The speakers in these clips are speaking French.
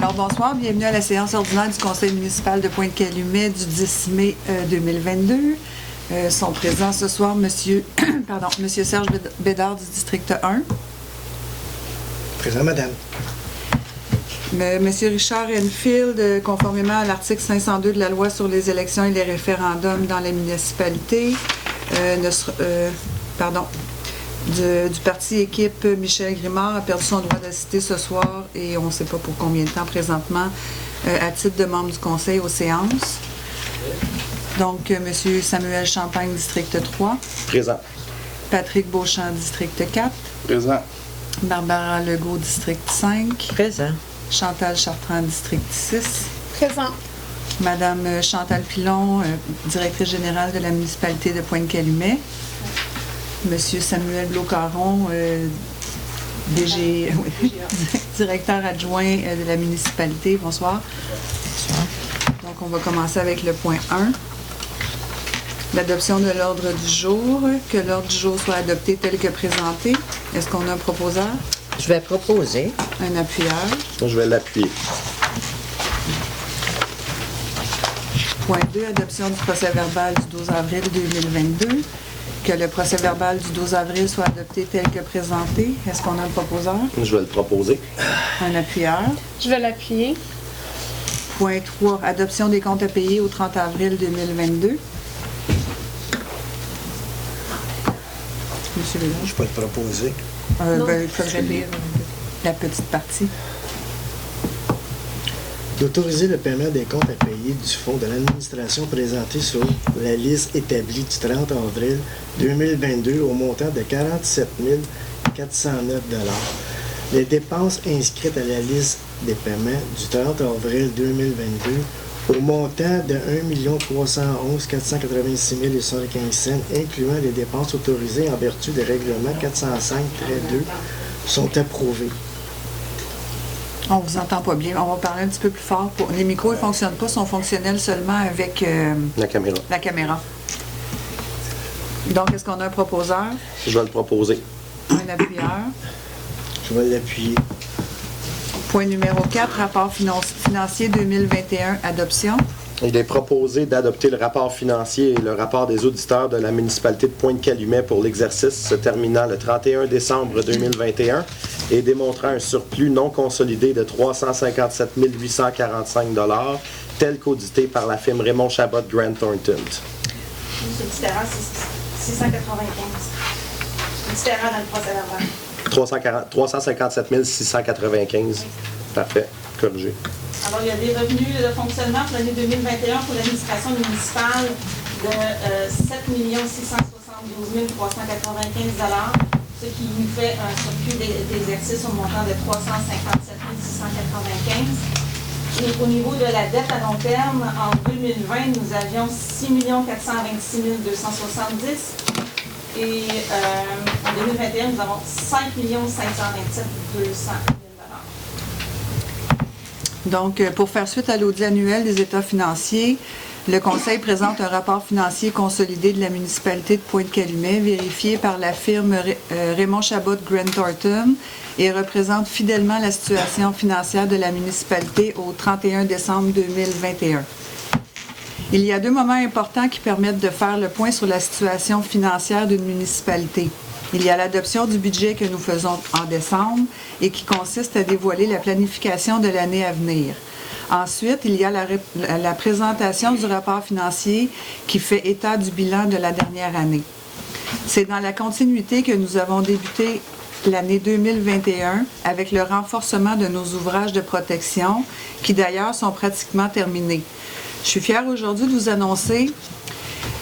Alors, bonsoir. Bienvenue à la séance ordinaire du Conseil municipal de Pointe-Calumet du 10 mai 2022. Sont présents ce soir Monsieur Serge Bédard du district 1. Présent, madame. Monsieur Richard Enfield, conformément à l'article 502 de la loi sur les élections et les référendums dans les municipalités, du parti équipe Michel Grimard a perdu son droit d'assister ce soir et on ne sait pas pour combien de temps présentement à titre de membre du conseil aux séances. Donc, Monsieur Samuel Champagne, district 3. Présent. Patrick Beauchamp, district 4. Présent. Barbara Legault, district 5. Présent. Chantal Chartrand, district 6. Présent. Madame Chantal Pilon, directrice générale de la municipalité de Pointe-Calumet. Monsieur Samuel Blot-Caron, directeur adjoint de la municipalité. Bonsoir. Bonsoir. Donc, on va commencer avec le point 1. L'adoption de l'ordre du jour. Que l'ordre du jour soit adopté tel que présenté. Est-ce qu'on a un proposeur? Je vais proposer. Un appuyeur. Je vais l'appuyer. Point 2. Adoption du procès-verbal du 12 avril 2022. Que le procès-verbal du 12 avril soit adopté tel que présenté. Est-ce qu'on a un proposeur? Je vais le proposer. Un appuyeur. Je vais l'appuyer. Point 3. Adoption des comptes à payer au 30 avril 2022. Monsieur Bédard. Je peux le proposer. Il faudrait lire la petite partie. D'autoriser le paiement des comptes à payer du fonds de l'administration présenté sur la liste établie du 30 avril 2022 au montant de 47 409 $. Les dépenses inscrites à la liste des paiements du 30 avril 2022 au montant de 1 311 486 75 $, incluant les dépenses autorisées en vertu des règlements 405-2, sont approuvées. On vous entend pas bien. On va parler un petit peu plus fort. Les micros ne fonctionnent pas, sont fonctionnels seulement avec La caméra. la caméra. Donc, est-ce qu'on a un proposeur? Je vais le proposer. Un appuyeur. Je vais l'appuyer. Point numéro 4, rapport financier 2021, adoption. Il est proposé d'adopter le rapport financier et le rapport des auditeurs de la municipalité de Pointe-Calumet pour l'exercice se terminant le 31 décembre 2021 et démontrant un surplus non consolidé de 357 845 $, tel qu'audité par la firme Raymond Chabot Grant Thornton. Monsieur Ditera, c'est 695. Ditera dans le procès-verbal. 357 695. Parfait. Corrigé. Alors, il y a des revenus de fonctionnement pour l'année 2021 pour l'administration municipale de 7 672 395 $, ce qui nous fait un surplus d'exercice au montant de 357 695 $. Et au niveau de la dette à long terme, en 2020, nous avions 6 426 270 $. Et en 2021, nous avons 5 527 200 $. Donc, pour faire suite à l'audit annuel des états financiers, le Conseil présente un rapport financier consolidé de la municipalité de Pointe-Calumet, vérifié par la firme Raymond Chabot Grant Thornton et représente fidèlement la situation financière de la municipalité au 31 décembre 2021. Il y a deux moments importants qui permettent de faire le point sur la situation financière d'une municipalité. Il y a l'adoption du budget que nous faisons en décembre et qui consiste à dévoiler la planification de l'année à venir. Ensuite, il y a la présentation du rapport financier qui fait état du bilan de la dernière année. C'est dans la continuité que nous avons débuté l'année 2021 avec le renforcement de nos ouvrages de protection qui d'ailleurs sont pratiquement terminés. Je suis fière aujourd'hui de vous annoncer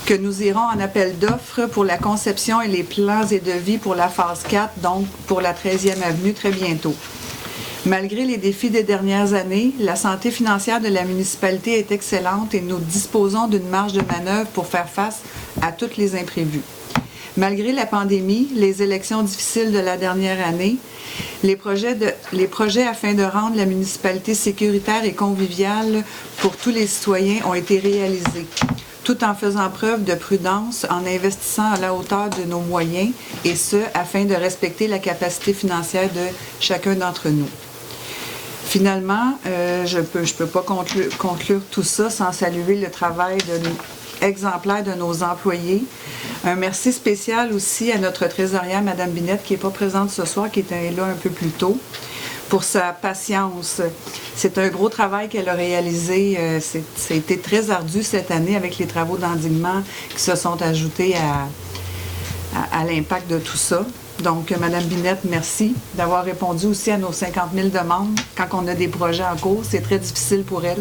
que nous irons en appel d'offres pour la conception et les plans et devis pour la phase 4, donc pour la 13e avenue très bientôt. Malgré les défis des dernières années, la santé financière de la municipalité est excellente et nous disposons d'une marge de manœuvre pour faire face à tous les imprévus. Malgré la pandémie, les élections difficiles de la dernière année, les projets afin de rendre la municipalité sécuritaire et conviviale pour tous les citoyens ont été réalisés, tout en faisant preuve de prudence, en investissant à la hauteur de nos moyens, et ce, afin de respecter la capacité financière de chacun d'entre nous. Finalement, je peux pas conclure tout ça sans saluer le travail exemplaire de nos employés. Un merci spécial aussi à notre trésorière, Mme Binette, qui n'est pas présente ce soir, qui était là un peu plus tôt, pour sa patience. C'est un gros travail qu'elle a réalisé. Ça a été très ardu cette année avec les travaux d'endiguement qui se sont ajoutés à l'impact de tout ça. Donc, Mme Binette, merci d'avoir répondu aussi à nos 50 000 demandes. Quand on a des projets en cours, c'est très difficile pour elle.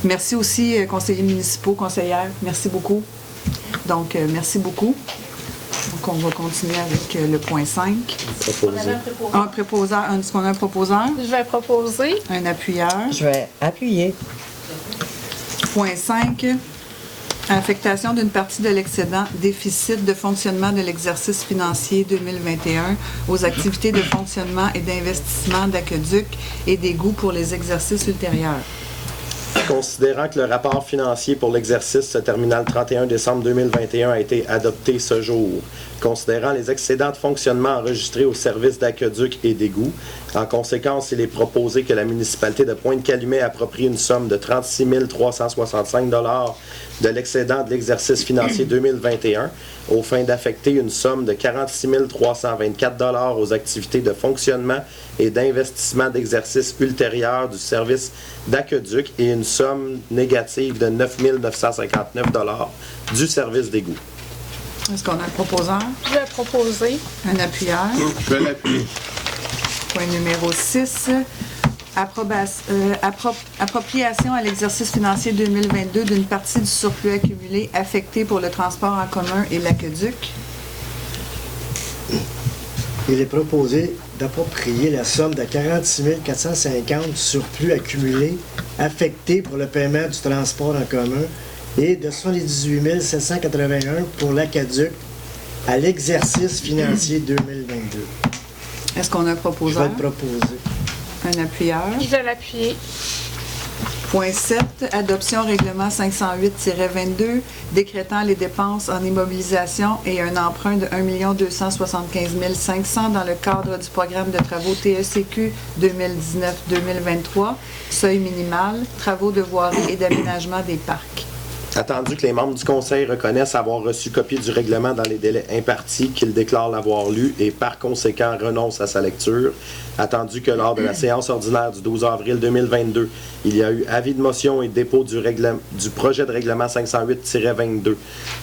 Merci aussi, conseillers municipaux, conseillères. Merci beaucoup. Donc, merci beaucoup. Donc, on va continuer avec le point 5. Un préposeur. Est-ce qu'on a un proposeur? Je vais proposer. Un appuyeur. Je vais appuyer. Point 5. Affectation d'une partie de l'excédent déficit de fonctionnement de l'exercice financier 2021 aux activités de fonctionnement et d'investissement d'aqueduc et d'égouts pour les exercices ultérieurs. Considérant que le rapport financier pour l'exercice se terminant le 31 décembre 2021 a été adopté ce jour, considérant les excédents de fonctionnement enregistrés au service d'aqueduc et d'égouts, en conséquence, il est proposé que la municipalité de Pointe-Calumet approprie une somme de 36 365 $ de l'excédent de l'exercice financier 2021 aux fins d'affecter une somme de 46 324 $ aux activités de fonctionnement et d'investissement d'exercice ultérieur du service d'aqueduc et une somme négative de 9 959 $ du service d'égout. Est-ce qu'on a un proposeur? Je vais proposer. Un appuyeur. Je vais l'appuyer. Point numéro 6. Appropriation à l'exercice financier 2022 d'une partie du surplus accumulé affecté pour le transport en commun et l'aqueduc. Il est proposé d'approprier la somme de 46 450 du surplus accumulé affecté pour le paiement du transport en commun et de 78 781 pour l'aqueduc à l'exercice financier 2022. Est-ce qu'on a un Je proposeur? vais le proposer. Un appuyeur. Je vais l'appuyer. Point 7. Adoption règlement 508-22 décrétant les dépenses en immobilisation et un emprunt de 1 275 500 dans le cadre du programme de travaux TECQ 2019-2023, seuil minimal, travaux de voirie et d'aménagement des parcs. Attendu que les membres du Conseil reconnaissent avoir reçu copie du règlement dans les délais impartis, qu'ils déclarent l'avoir lu et par conséquent renoncent à sa lecture. Attendu que lors de la séance ordinaire du 12 avril 2022, il y a eu avis de motion et dépôt du projet de règlement 508-22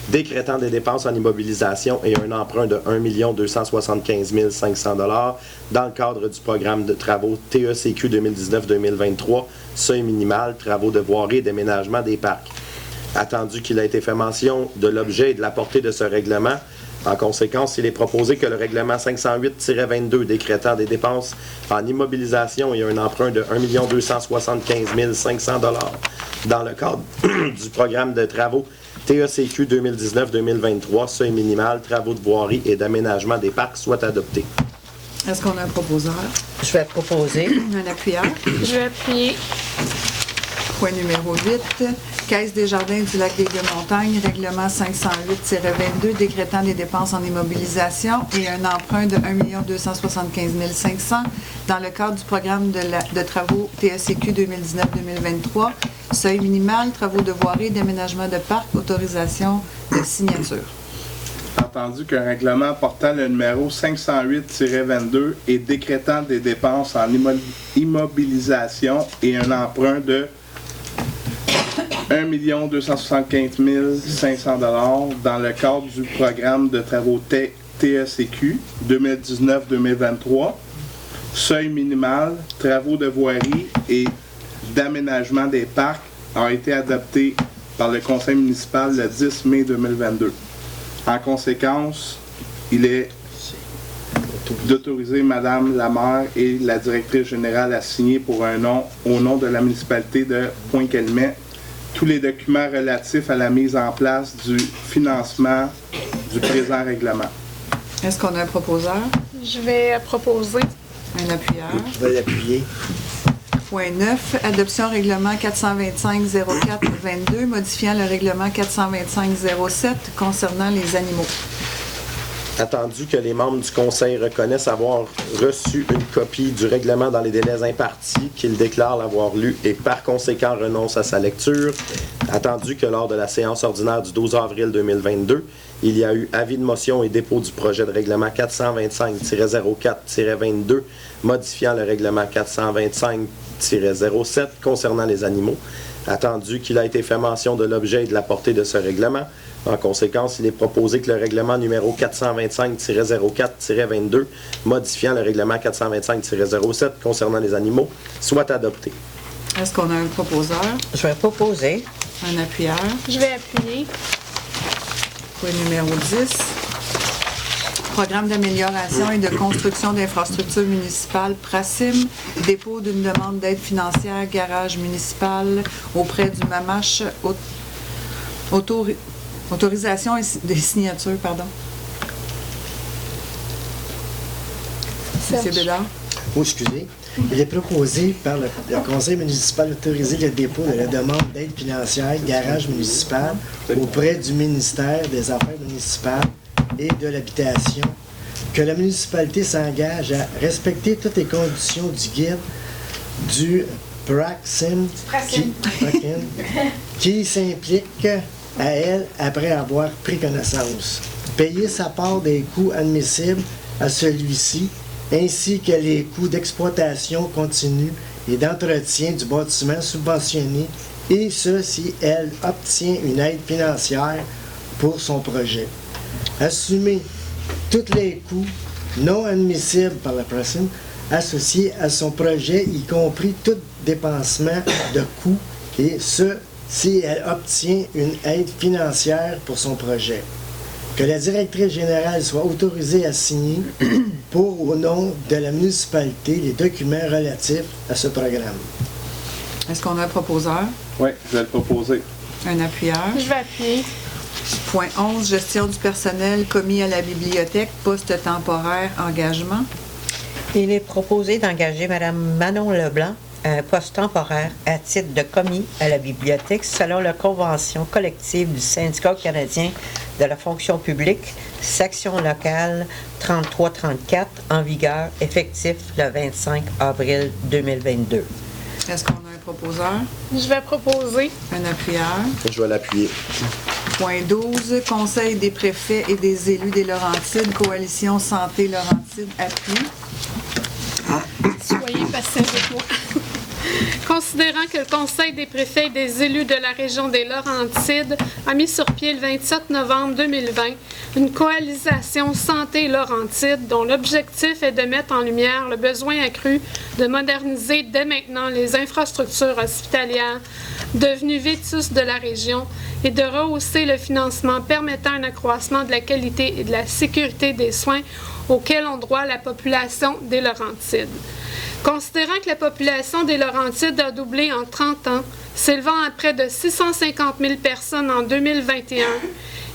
décrétant des dépenses en immobilisation et un emprunt de 1 275 500 $ dans le cadre du programme de travaux TECQ 2019-2023, seuil minimal, travaux de voirie et d'aménagement des parcs. Attendu qu'il a été fait mention de l'objet et de la portée de ce règlement, en conséquence, il est proposé que le règlement 508-22 décrétant des dépenses en immobilisation et un emprunt de 1 275 500 $ dans le cadre du programme de travaux TECQ 2019-2023, seuil minimal, travaux de voirie et d'aménagement des parcs soit adopté. Est-ce qu'on a un proposeur? Je vais proposer. Un appuyeur. Je vais appuyer. Point numéro 8. Caisse des Jardins du Lac-des-Deux-Montagnes, règlement 508-22 décrétant des dépenses en immobilisation et un emprunt de 1 275 500 dans le cadre du programme de travaux TECQ 2019-2023, seuil minimal, travaux de voirie, d'aménagement de parc, autorisation de signature. Entendu qu'un règlement portant le numéro 508-22 et décrétant des dépenses en immobilisation et un emprunt de 1 275 500 $ dans le cadre du programme de travaux TECQ 2019-2023, seuil minimal, travaux de voirie et d'aménagement des parcs a été adopté par le Conseil municipal le 10 mai 2022. En conséquence, il est d'autoriser Mme la maire et la directrice générale à signer pour au nom de la municipalité de Pointe-Calumet tous les documents relatifs à la mise en place du financement du présent règlement. Est-ce qu'on a un proposeur? Je vais proposer. Un appuyeur. Je vais l'appuyer. Point 9. Adoption règlement 425-04-22 modifiant le règlement 425-07 concernant les animaux. Attendu que les membres du Conseil reconnaissent avoir reçu une copie du règlement dans les délais impartis, qu'ils déclarent l'avoir lu et par conséquent renoncent à sa lecture. Attendu que lors de la séance ordinaire du 12 avril 2022, il y a eu avis de motion et dépôt du projet de règlement 425-04-22 modifiant le règlement 425-07 concernant les animaux. Attendu qu'il a été fait mention de l'objet et de la portée de ce règlement. En conséquence, il est proposé que le règlement numéro 425-04-22 modifiant le règlement 425-07 concernant les animaux soit adopté. Est-ce qu'on a un proposeur, Je vais proposer. un appuyeur? Je vais appuyer. Point numéro 10. Programme d'amélioration et de construction d'infrastructures municipales PRACIM, dépôt d'une demande d'aide financière garage municipal auprès du MAMACH, autorisation des signatures, pardon. Monsieur Bédard. Oh, excusez. Il est proposé par le conseil municipal d'autoriser le dépôt de la demande d'aide financière garage municipal auprès du ministère des Affaires municipales et de l'Habitation, que la municipalité s'engage à respecter toutes les conditions du guide du PRACIM qui s'implique à elle après avoir pris connaissance. Payer sa part des coûts admissibles à celui-ci, ainsi que les coûts d'exploitation continue et d'entretien du bâtiment subventionné, et ce si elle obtient une aide financière pour son projet. Assumer tous les coûts non admissibles par la PRACIM associés à son projet, y compris tout dépensement de coûts, et ce si elle obtient une aide financière pour son projet. Que la directrice générale soit autorisée à signer pour au nom de la municipalité les documents relatifs à ce programme. Est-ce qu'on a un proposeur, Oui, je vais le proposer. un appuyeur? Je vais appuyer. Point 11, gestion du personnel commis à la bibliothèque, poste temporaire, engagement. Il est proposé d'engager Mme Manon Leblanc à un poste temporaire à titre de commis à la bibliothèque selon la convention collective du syndicat canadien de la fonction publique, section locale 3334, en vigueur, effectif le 25 avril 2022. Est-ce qu'on a un proposeur, Je vais proposer. un appuyeur? Je vais l'appuyer. Point 12, Conseil des préfets et des élus des Laurentides, Coalition Santé Laurentides, appui. Soyez patient avec moi. Considérant que le Conseil des préfets et des élus de la région des Laurentides a mis sur pied le 27 novembre 2020 une coalition Santé Laurentides dont l'objectif est de mettre en lumière le besoin accru de moderniser dès maintenant les infrastructures hospitalières devenues vétustes de la région et de rehausser le financement permettant un accroissement de la qualité et de la sécurité des soins auxquels ont droit la population des Laurentides. Considérant que la population des Laurentides a doublé en 30 ans, s'élevant à près de 650 000 personnes en 2021,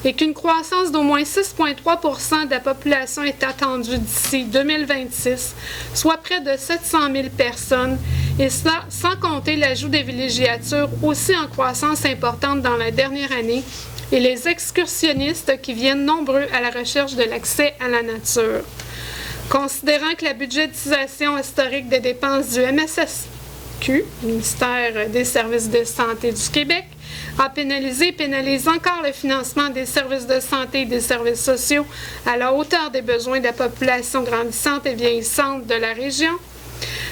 et qu'une croissance d'au moins 6,3 % de la population est attendue d'ici 2026, soit près de 700 000 personnes, et cela sans compter l'ajout des villégiatures aussi en croissance importante dans la dernière année, et les excursionnistes qui viennent nombreux à la recherche de l'accès à la nature. Considérant que la budgétisation historique des dépenses du MSSQ, ministère des Services de santé du Québec, a pénalisé et pénalise encore le financement des services de santé et des services sociaux à la hauteur des besoins de la population grandissante et vieillissante de la région.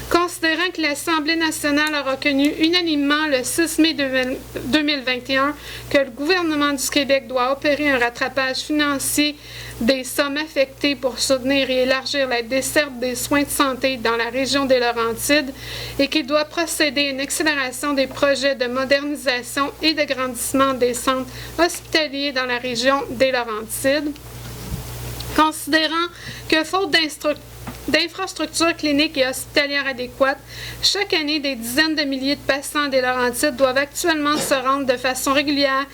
Considérant que l'Assemblée nationale a reconnu unanimement le 6 mai 2021 que le gouvernement du Québec doit opérer un rattrapage financier des sommes affectées pour soutenir et élargir la desserte des soins de santé dans la région des Laurentides et qu'il doit procéder à une accélération des projets de modernisation et d'agrandissement des centres hospitaliers dans la région des Laurentides. Considérant que faute d'infrastructures cliniques et hospitalières adéquates, chaque année, des dizaines de milliers de patients des Laurentides doivent actuellement se rendre de façon régulière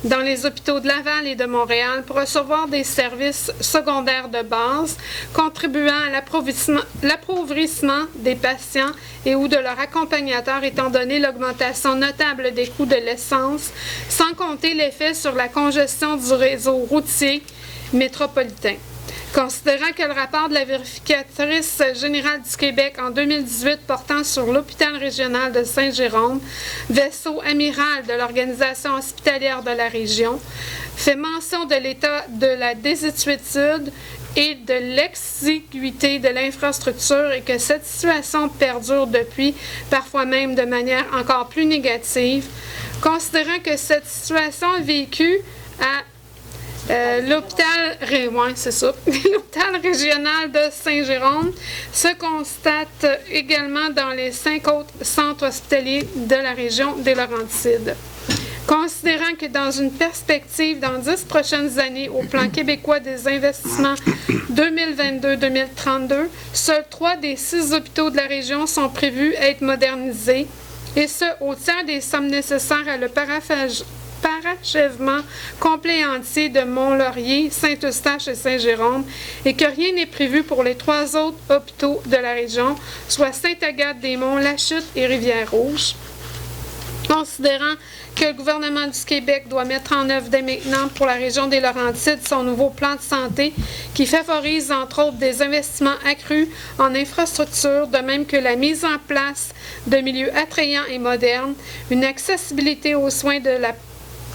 dans les hôpitaux de Laval et de Montréal pour recevoir des services secondaires de base, contribuant à l'appauvrissement des patients et ou de leurs accompagnateurs, étant donné l'augmentation notable des coûts de l'essence, sans compter l'effet sur la congestion du réseau routier métropolitain. Considérant que le rapport de la vérificatrice générale du Québec en 2018 portant sur l'hôpital régional de Saint-Jérôme, vaisseau amiral de l'organisation hospitalière de la région, fait mention de l'état de la désuétude et de l'exiguïté de l'infrastructure et que cette situation perdure depuis, parfois même de manière encore plus négative, considérant que cette situation est vécue à l'hôpital régional de Saint-Jérôme se constate également dans les 5 autres centres hospitaliers de la région des Laurentides. Considérant que dans une perspective dans 10 prochaines années au plan québécois des investissements 2022-2032, seuls 3 des 6 hôpitaux de la région sont prévus être modernisés, et ce, au tiers des sommes nécessaires à le parachèvement complet et entier de Mont-Laurier, Saint-Eustache et Saint-Jérôme, et que rien n'est prévu pour les 3 autres hôpitaux de la région, soit Sainte-Agathe-des-Monts, La Chute et Rivière-Rouge. Considérant que le gouvernement du Québec doit mettre en œuvre dès maintenant pour la région des Laurentides son nouveau plan de santé qui favorise entre autres des investissements accrus en infrastructures, de même que la mise en place de milieux attrayants et modernes, une accessibilité aux soins de la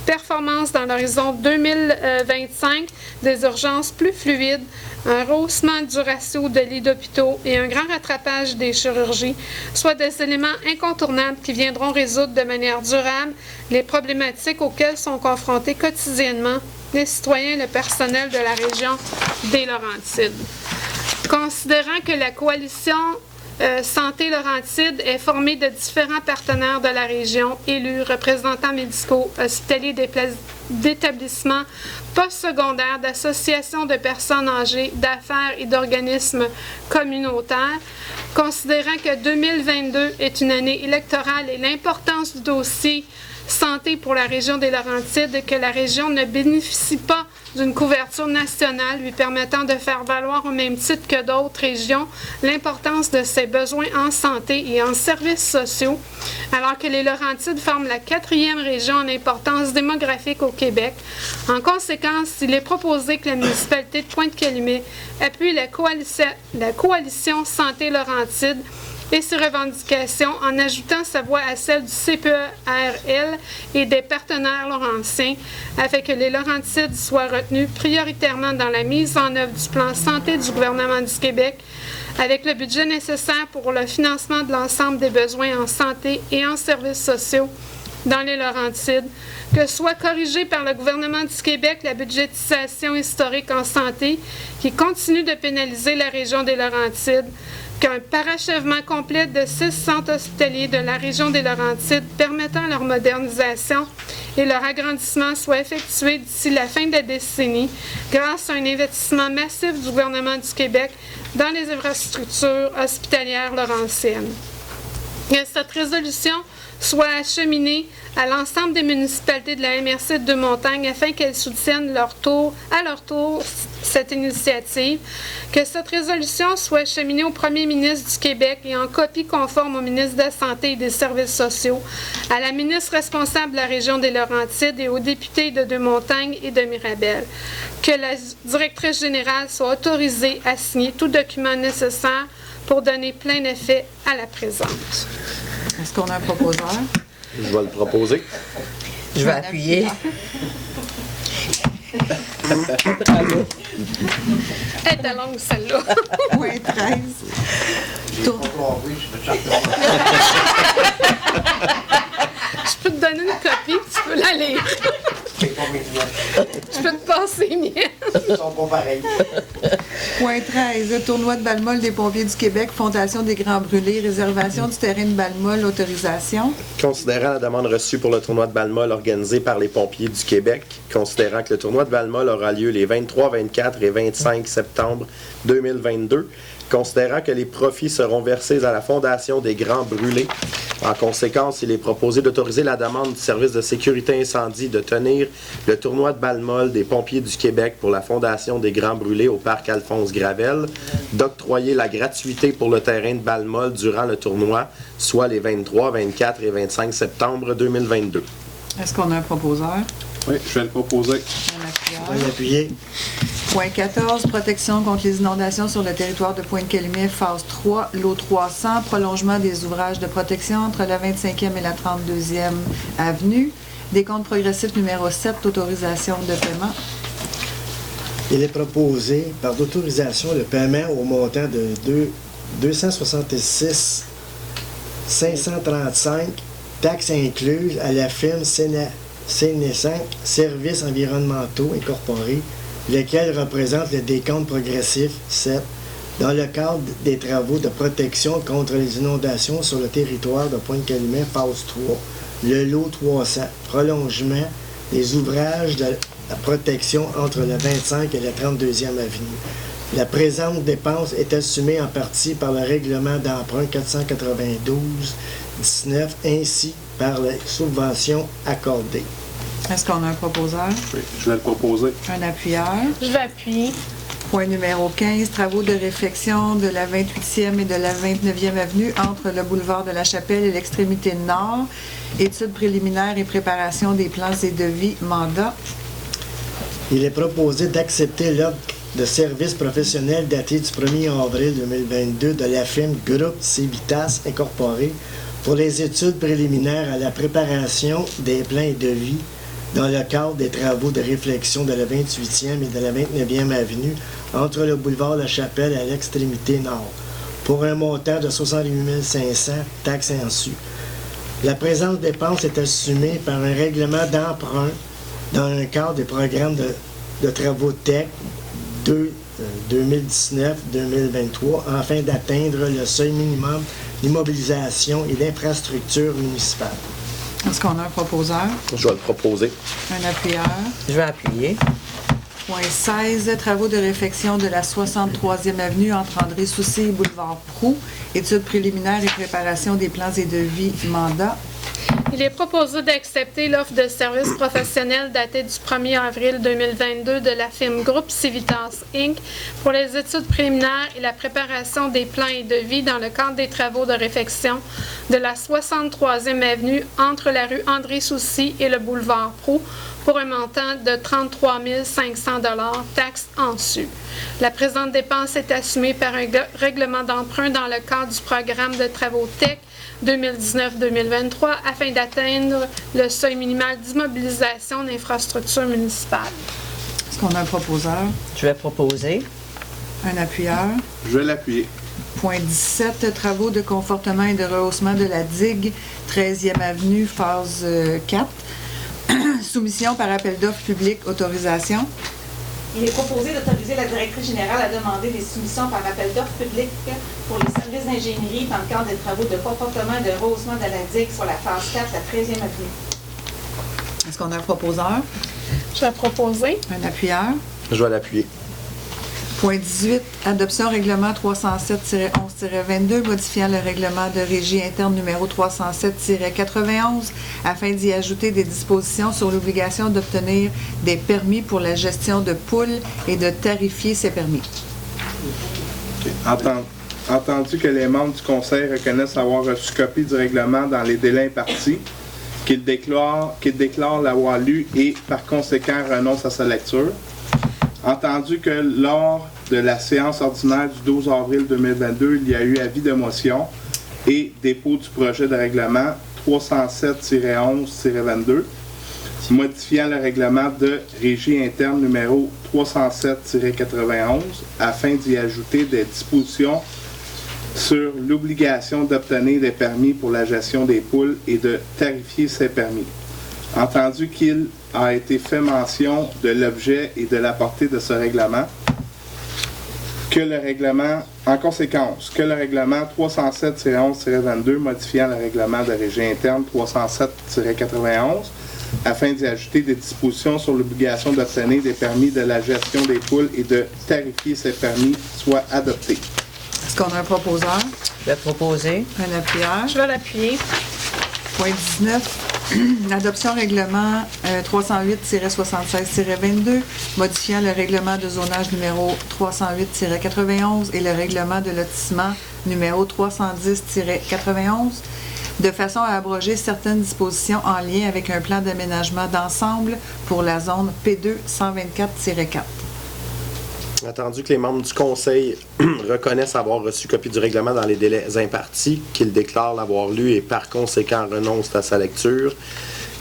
performance dans l'horizon 2025, des urgences plus fluides, un rehaussement du ratio de lits d'hôpitaux et un grand rattrapage des chirurgies, soit des éléments incontournables qui viendront résoudre de manière durable les problématiques auxquelles sont confrontés quotidiennement les citoyens et le personnel de la région des Laurentides. Considérant que la coalition Santé Laurentide est formée de différents partenaires de la région, élus, représentants médicaux, hospitaliers d'établissements postsecondaires, d'associations de personnes âgées, d'affaires et d'organismes communautaires. Considérant que 2022 est une année électorale et l'importance du dossier santé pour la région des Laurentides et que la région ne bénéficie pas d'une couverture nationale lui permettant de faire valoir au même titre que d'autres régions l'importance de ses besoins en santé et en services sociaux, alors que les Laurentides forment la 4e région en importance démographique au Québec. En conséquence, il est proposé que la municipalité de Pointe-Calumet appuie la coalition Santé Laurentide et ses revendications en ajoutant sa voix à celle du CPERL et des partenaires laurentiens afin que les Laurentides soient retenus prioritairement dans la mise en œuvre du plan santé du gouvernement du Québec avec le budget nécessaire pour le financement de l'ensemble des besoins en santé et en services sociaux dans les Laurentides, que soit corrigée par le gouvernement du Québec la budgétisation historique en santé qui continue de pénaliser la région des Laurentides, qu'un parachèvement complet de 6 centres hospitaliers de la région des Laurentides permettant leur modernisation et leur agrandissement soit effectué d'ici la fin de la décennie grâce à un investissement massif du gouvernement du Québec dans les infrastructures hospitalières laurentiennes. Que cette résolution soit acheminée à l'ensemble des municipalités de la MRC de Deux-Montagnes afin qu'elles soutiennent à leur tour cette initiative, que cette résolution soit acheminée au premier ministre du Québec et en copie conforme au ministre de la Santé et des Services sociaux, à la ministre responsable de la région des Laurentides et aux députés de Deux-Montagnes et de Mirabel, que la directrice générale soit autorisée à signer tout document nécessaire pour donner plein effet à la présente. Est-ce qu'on a un proposeur? Je vais le proposer. Je vais appuyer. Elle était longue, celle-là. Point 13. Je peux te donner une copie, tu peux la lire. Je peux te passer les miennes. Ils sont pas pareils. Point 13. Le tournoi de Balmol des pompiers du Québec, Fondation des Grands Brûlés, réservation du terrain de Balmol, autorisation. Considérant la demande reçue pour le tournoi de Balmol organisé par les pompiers du Québec, considérant que le tournoi de Balmol aura lieu les 23, 24 et 25 septembre 2022, considérant que les profits seront versés à la Fondation des Grands Brûlés. En conséquence, il est proposé d'autoriser la demande du service de sécurité incendie de tenir le tournoi de Balmol des pompiers du Québec pour la Fondation des Grands Brûlés au parc Alphonse Gravel, d'octroyer la gratuité pour le terrain de Balmol durant le tournoi, soit les 23, 24 et 25 septembre 2022. Est-ce qu'on a un proposeur? Oui, je vais le proposer. Un appuyeur. On va appuyer. Point 14, protection contre les inondations sur le territoire de Pointe-Calumet, phase 3, lot 300, prolongement des ouvrages de protection entre la 25e et la 32e avenue. Décompte progressif numéro 7, autorisation de paiement. Il est proposé par d'autorisation le paiement au montant de 266 535, taxes incluses, à la firme Séné5 Services environnementaux incorporés, lequel représente le décompte progressif 7 dans le cadre des travaux de protection contre les inondations sur le territoire de Pointe-Calumet, phase 3, le lot 300, prolongement des ouvrages de la protection entre la 25 et la 32e avenue. La présente dépense est assumée en partie par le règlement d'emprunt 492-19 ainsi par les subventions accordées. Est-ce qu'on a un proposeur? Oui, je vais le proposer. Un appuyeur. Je vais appuyer. Point numéro 15, travaux de réfection de la 28e et de la 29e avenue entre le boulevard de la Chapelle et l'extrémité nord. Études préliminaires et préparation des plans et devis, mandat. Il est proposé d'accepter l'ordre de service professionnel daté du 1er avril 2022 de la firme Groupe Civitas Incorporé pour les études préliminaires à la préparation des plans et devis dans le cadre des travaux de réflexion de la 28e et de la 29e avenue entre le boulevard La Chapelle et l'extrémité nord, pour un montant de 68 500, taxes inçues. La présente dépense est assumée par un règlement d'emprunt dans le cadre des programmes de travaux TEC 2019-2023 afin d'atteindre le seuil minimum d'immobilisation et d'infrastructure municipale. Est-ce qu'on a un proposeur? Je vais le proposer. Un appuyeur. Je vais appuyer. Point 16, travaux de réfection de la 63e avenue entre André Soucy et boulevard Proulx. Études préliminaires et préparation des plans et devis, mandat. Il est proposé d'accepter l'offre de service professionnel datée du 1er avril 2022 de la firme Groupe Civitas Inc. pour les études préliminaires et la préparation des plans et devis dans le cadre des travaux de réfection de la 63e avenue entre la rue André Soucy et le boulevard Proulx pour un montant de 33 500 $, taxes en su. La présente dépense est assumée par un règlement d'emprunt dans le cadre du programme de travaux TEC 2019-2023 afin d'atteindre le seuil minimal d'immobilisation d'infrastructures municipales. Est-ce qu'on a un proposeur? Je vais proposer. Un appuyeur. Je vais l'appuyer. Point 17, travaux de confortement et de rehaussement de la digue, 13e avenue, phase 4. Soumission par appel d'offres public, autorisation. Il est proposé d'autoriser la directrice générale à demander des soumissions par appel d'offres publiques pour les services d'ingénierie dans le cadre des travaux de confortement et de rehaussement de la digue sur la phase 4, la 13e avenue. Est-ce qu'on a un proposeur? Je vais proposer. Un appuyeur. Je vais l'appuyer. Point 18, adoption règlement 307-11-22, modifiant le règlement de régie interne numéro 307-91 afin d'y ajouter des dispositions sur l'obligation d'obtenir des permis pour la gestion de poules et de tarifier ces permis. Entendu que les membres du Conseil reconnaissent avoir reçu copie du règlement dans les délais impartis, qu'ils déclarent l'avoir lu et, par conséquent, renoncent à sa lecture. Entendu que lors de la séance ordinaire du 12 avril 2022, il y a eu avis de motion et dépôt du projet de règlement 307-11-22, modifiant le règlement de régie interne numéro 307-91 afin d'y ajouter des dispositions sur l'obligation d'obtenir des permis pour la gestion des poules et de tarifier ces permis. Entendu qu'il a été fait mention de l'objet et de la portée de ce règlement, en conséquence, que le règlement 307-11-22 modifiant le règlement de régie interne 307-91 afin d'y ajouter des dispositions sur l'obligation d'obtenir des permis de la gestion des poules et de tarifier ces permis soit adopté. Est-ce qu'on a un proposeur? Je vais proposer. Un appuyeur. Je vais l'appuyer. Point 19, adoption règlement 308-76-22, modifiant le règlement de zonage numéro 308-91 et le règlement de lotissement numéro 310-91, de façon à abroger certaines dispositions en lien avec un plan d'aménagement d'ensemble pour la zone P2 124-4. Attendu que les membres du Conseil reconnaissent avoir reçu copie du règlement dans les délais impartis, qu'ils déclarent l'avoir lu et par conséquent renoncent à sa lecture.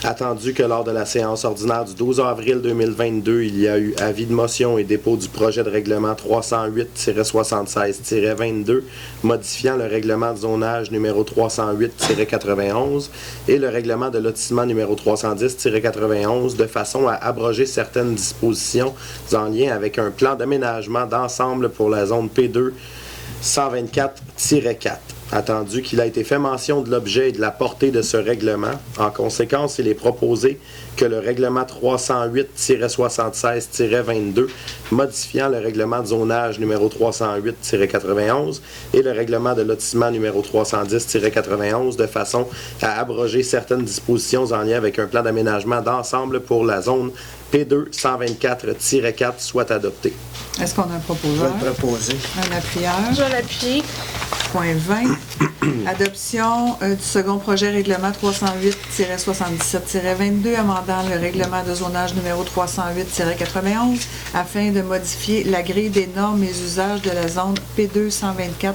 Attendu que lors de la séance ordinaire du 12 avril 2022, il y a eu avis de motion et dépôt du projet de règlement 308-76-22, modifiant le règlement de zonage numéro 308-91 et le règlement de lotissement numéro 310-91 de façon à abroger certaines dispositions en lien avec un plan d'aménagement d'ensemble pour la zone P2 124-4. Attendu qu'il a été fait mention de l'objet et de la portée de ce règlement. En conséquence, il est proposé que le règlement 308-76-22, modifiant le règlement de zonage numéro 308-91 et le règlement de lotissement numéro 310-91, de façon à abroger certaines dispositions en lien avec un plan d'aménagement d'ensemble pour la zone P2 124-4, soit adopté. Est-ce qu'on a un Je vais proposeur? le proposer. Un appuyeur. Je vais l'appuyer. Point 20. Adoption du second projet règlement 308-77-22, amendant le règlement de zonage numéro 308-91 afin de modifier la grille des normes et usages de la zone P2 124-4.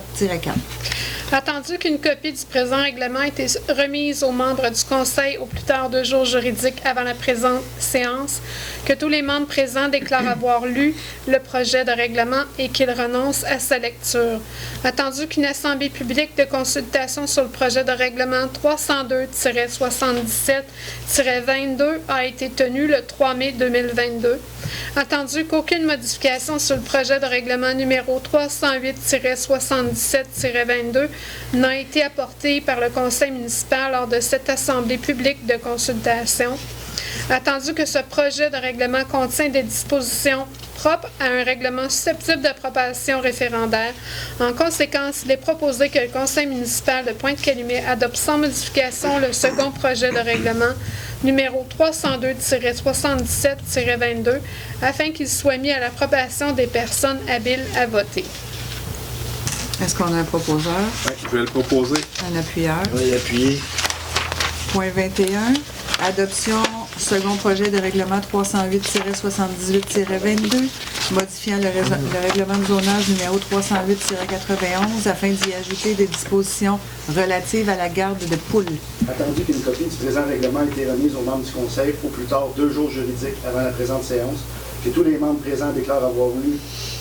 Attendu qu'une copie du présent règlement ait été remise aux membres du Conseil au plus tard 2 jours juridiques avant la présente séance, que tous les membres présents déclarent avoir lu le projet de règlement et qu'ils renoncent à sa lecture. Attendu qu'une assemblée publique de consultation sur le projet de règlement 302-77-22 a été tenue le 3 mai 2022. Attendu qu'aucune modification sur le projet de règlement numéro 308-77-22 n'a été apportée par le Conseil municipal lors de cette assemblée publique de consultation. Attendu que ce projet de règlement contient des dispositions propres à un règlement susceptible d'approbation référendaire. En conséquence, il est proposé que le Conseil municipal de Pointe-Calumet adopte sans modification le second projet de règlement numéro 302-77-22 afin qu'il soit mis à l'approbation des personnes habiles à voter. Est-ce qu'on a un proposeur? Oui, je vais le proposer. Un appuyeur. Je vais l'appuyer. Point 21. Adoption second projet de règlement 308-78-22, modifiant le règlement de zonage numéro 308-91 afin d'y ajouter des dispositions relatives à la garde de poules. Attendu qu'une copie du présent règlement ait été remise aux membres du Conseil au plus tard 2 jours juridiques avant la présente séance, que tous les membres présents déclarent avoir lu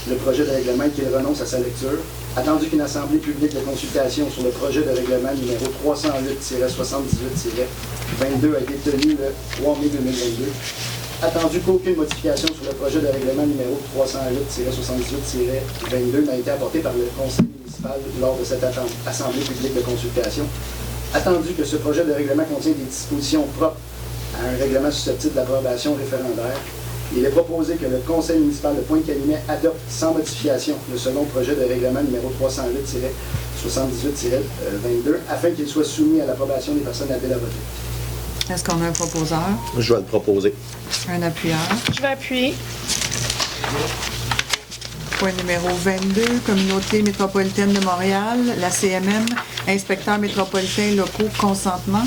le projet de règlement et qu'ils renoncent à sa lecture. Attendu qu'une assemblée publique de consultation sur le projet de règlement numéro 308-78-22 a été tenue le 3 mai 2022. Attendu qu'aucune modification sur le projet de règlement numéro 308-78-22 n'a été apportée par le Conseil municipal lors de cette assemblée publique de consultation. Attendu que ce projet de règlement contient des dispositions propres à un règlement susceptible d'approbation référendaire, il est proposé que le Conseil municipal de Pointe-Calumet adopte sans modification le second projet de règlement numéro 308-78-22 afin qu'il soit soumis à l'approbation des personnes habiles à voter. Est-ce qu'on a un proposeur? Je vais le proposer. Un appuyeur. Je vais appuyer. Point numéro 22, Communauté métropolitaine de Montréal, la CMM, inspecteur métropolitain locaux, consentement.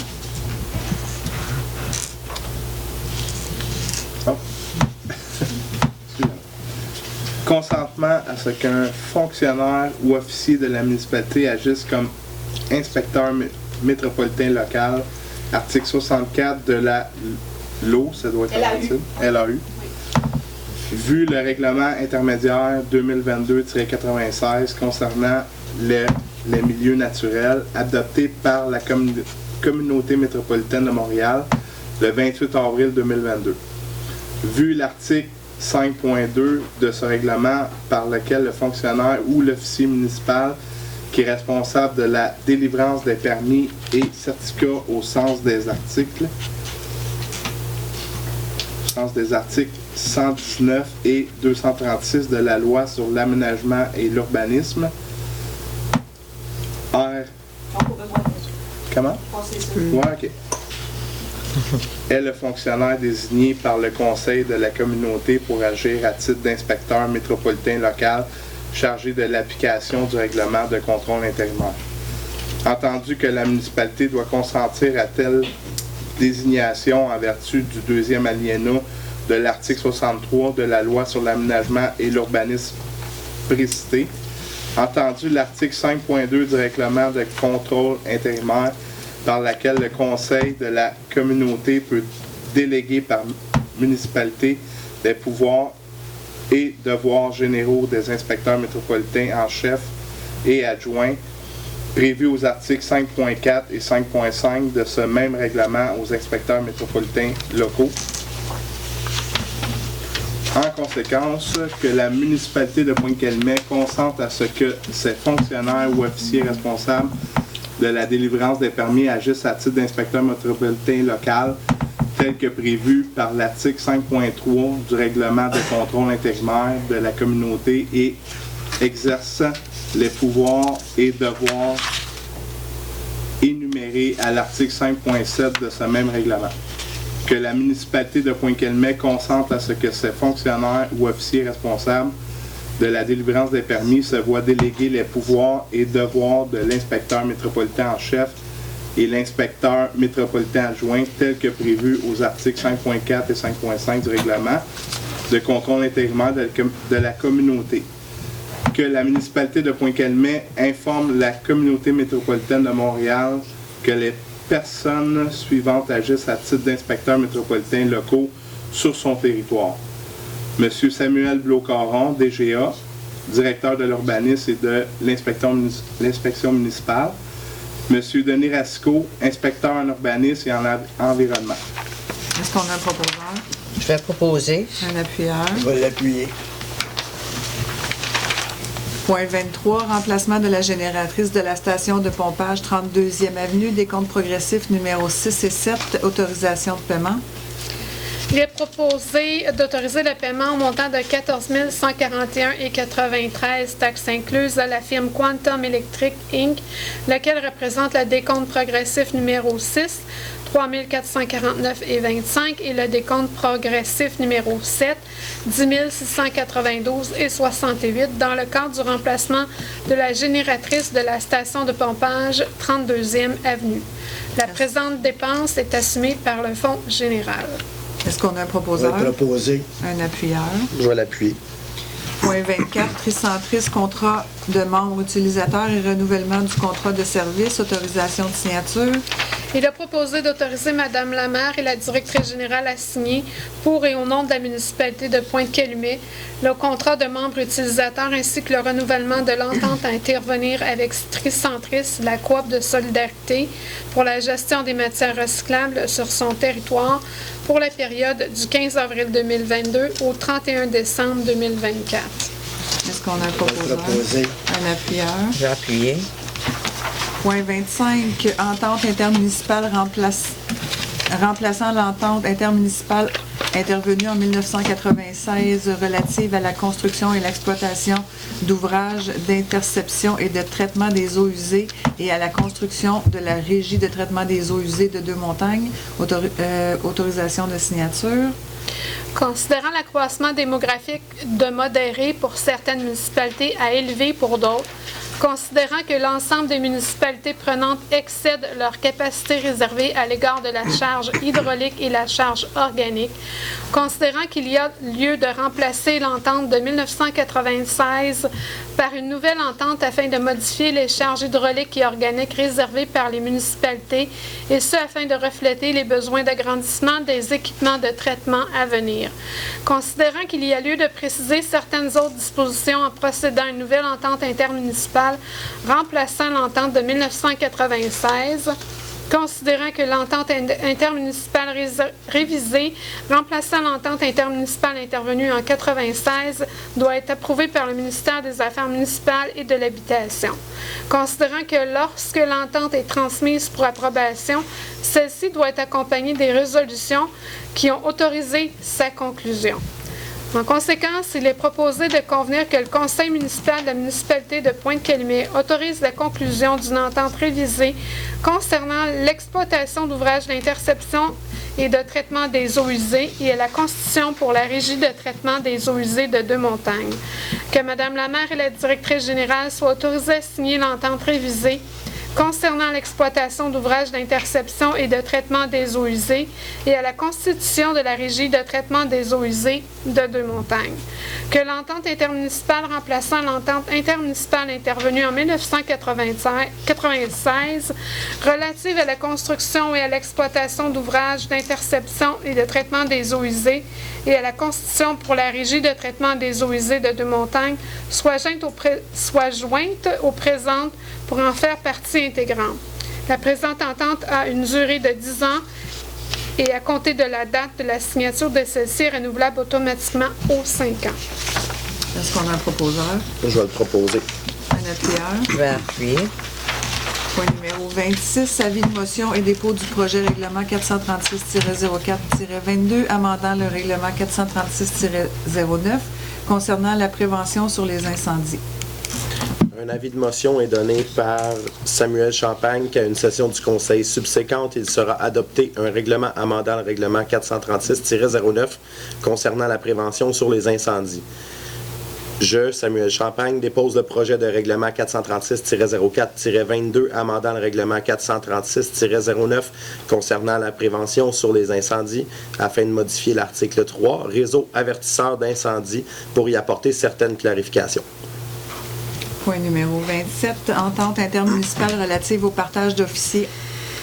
Consentement à ce qu'un fonctionnaire ou officier de la municipalité agisse comme inspecteur métropolitain local, article 64 de la LO, ça doit être LAU. Vu le règlement intermédiaire 2022-96 concernant les milieux naturels adopté par la communauté métropolitaine de Montréal le 28 avril 2022. Vu l'article 5.2 de ce règlement par lequel le fonctionnaire ou l'officier municipal qui est responsable de la délivrance des permis et certificats au sens des articles 119 et 236 de la loi sur l'aménagement et l'urbanisme. Comment? Ouais, ok. Est le fonctionnaire désigné par le conseil de la communauté pour agir à titre d'inspecteur métropolitain local chargé de l'application du règlement de contrôle intérimaire. Entendu que la municipalité doit consentir à telle désignation en vertu du 2e alinéa de l'article 63 de la loi sur l'aménagement et l'urbanisme précité. Entendu l'article 5.2 du règlement de contrôle intérimaire par laquelle le Conseil de la communauté peut déléguer par municipalité des pouvoirs et devoirs généraux des inspecteurs métropolitains en chef et adjoints prévus aux articles 5.4 et 5.5 de ce même règlement aux inspecteurs métropolitains locaux. En conséquence, que la municipalité de Pointe-Calumet consente à ce que ses fonctionnaires ou officiers responsables de la délivrance des permis agissent à titre d'inspecteur métropolitain local, tel que prévu par l'article 5.3 du règlement de contrôle intérimaire de la communauté et exercent les pouvoirs et devoirs énumérés à l'article 5.7 de ce même règlement. Que la municipalité de Pointe-Calumet consente à ce que ses fonctionnaires ou officiers responsables de la délivrance des permis se voient déléguer les pouvoirs et devoirs de l'inspecteur métropolitain en chef et l'inspecteur métropolitain adjoint tels que prévus aux articles 5.4 et 5.5 du règlement de contrôle intérimaire de la communauté. Que la municipalité de Pointe-Calumet informe la communauté métropolitaine de Montréal que les personnes suivantes agissent à titre d'inspecteurs métropolitains locaux sur son territoire. M. Samuel Blo-Caron, DGA, directeur de l'urbanisme et de l'inspection municipale. M. Denis Rasco, inspecteur en urbanisme et en environnement. Est-ce qu'on a un proposeur? Je vais proposer. Un appuyeur. Je vais l'appuyer. Point 23, remplacement de la génératrice de la station de pompage 32e Avenue, décompte progressif numéro 6 et 7, autorisation de paiement. Il est proposé d'autoriser le paiement au montant de 14 141,93 taxes incluses à la firme Quantum Electric Inc., laquelle représente le décompte progressif numéro 6, 3 449,25 et le décompte progressif numéro 7, 10 692,68 dans le cadre du remplacement de la génératrice de la station de pompage 32e Avenue. La présente dépense est assumée par le Fonds général. Est-ce qu'on a un Je proposeur? vais proposer. Un appuyeur. Je vais l'appuyer. Point 24, Tricentris, contrat de membre utilisateur et renouvellement du contrat de service, autorisation de signature. Il a proposé d'autoriser Mme Lamère et la directrice générale à signer, pour et au nom de la municipalité de Pointe-Calumet, le contrat de membre utilisateur ainsi que le renouvellement de l'entente à intervenir avec Tricentris, la coop de solidarité, pour la gestion des matières recyclables sur son territoire pour la période du 15 avril 2022 au 31 décembre 2024. Est-ce qu'on a un Je vais proposeur? proposer. Un appuyeur. Je vais appuyer. Point 25, entente intermunicipale remplaçant l'entente intermunicipale intervenue en 1996 relative à la construction et l'exploitation d'ouvrages d'interception et de traitement des eaux usées et à la construction de la régie de traitement des eaux usées de Deux-Montagnes, autorisation de signature. Considérant l'accroissement démographique de modéré pour certaines municipalités à élevé pour d'autres, considérant que l'ensemble des municipalités prenantes excèdent leur capacité réservée à l'égard de la charge hydraulique et la charge organique, considérant qu'il y a lieu de remplacer l'entente de 1996 par une nouvelle entente afin de modifier les charges hydrauliques et organiques réservées par les municipalités, et ce afin de refléter les besoins d'agrandissement des équipements de traitement à venir. Considérant qu'il y a lieu de préciser certaines autres dispositions en procédant à une nouvelle entente intermunicipale remplaçant l'entente de 1996, considérant que l'entente intermunicipale révisée remplaçant l'entente intermunicipale intervenue en 1996 doit être approuvée par le ministère des Affaires municipales et de l'Habitation. Considérant que lorsque l'entente est transmise pour approbation, celle-ci doit être accompagnée des résolutions qui ont autorisé sa conclusion. En conséquence, il est proposé de convenir que le conseil municipal de la municipalité de Pointe-Calumet autorise la conclusion d'une entente révisée concernant l'exploitation d'ouvrages d'interception et de traitement des eaux usées et à la constitution pour la régie de traitement des eaux usées de Deux-Montagnes. Que Mme Lamère et la directrice générale soient autorisées à signer l'entente révisée concernant l'exploitation d'ouvrages d'interception et de traitement des eaux usées et à la constitution de la Régie de traitement des eaux usées de Deux-Montagnes. Que l'entente intermunicipale remplaçant l'entente intermunicipale intervenue en 1996 relative à la construction et à l'exploitation d'ouvrages d'interception et de traitement des eaux usées et à la constitution pour la Régie de traitement des eaux usées de Deux-Montagnes soit jointe aux présentes pour en faire partie intégrante. La présente entente a une durée de 10 ans et à compter de la date de la signature de celle-ci est renouvelable automatiquement aux 5 ans. Est-ce qu'on a un proposeur? Je vais le proposer. Annette Pierre. Je vais appuyer. Point numéro 26, avis de motion et dépôt du projet règlement 436-04-22 amendant le règlement 436-09 concernant la prévention sur les incendies. Un avis de motion est donné par Samuel Champagne qu'à une session du Conseil subséquente, il sera adopté un règlement amendant le règlement 436-09 concernant la prévention sur les incendies. Je, Samuel Champagne, dépose le projet de règlement 436-04-22 amendant le règlement 436-09 concernant la prévention sur les incendies afin de modifier l'article 3, réseau avertisseur d'incendie, pour y apporter certaines clarifications. Point numéro 27, entente intermunicipale relative au partage d'officiers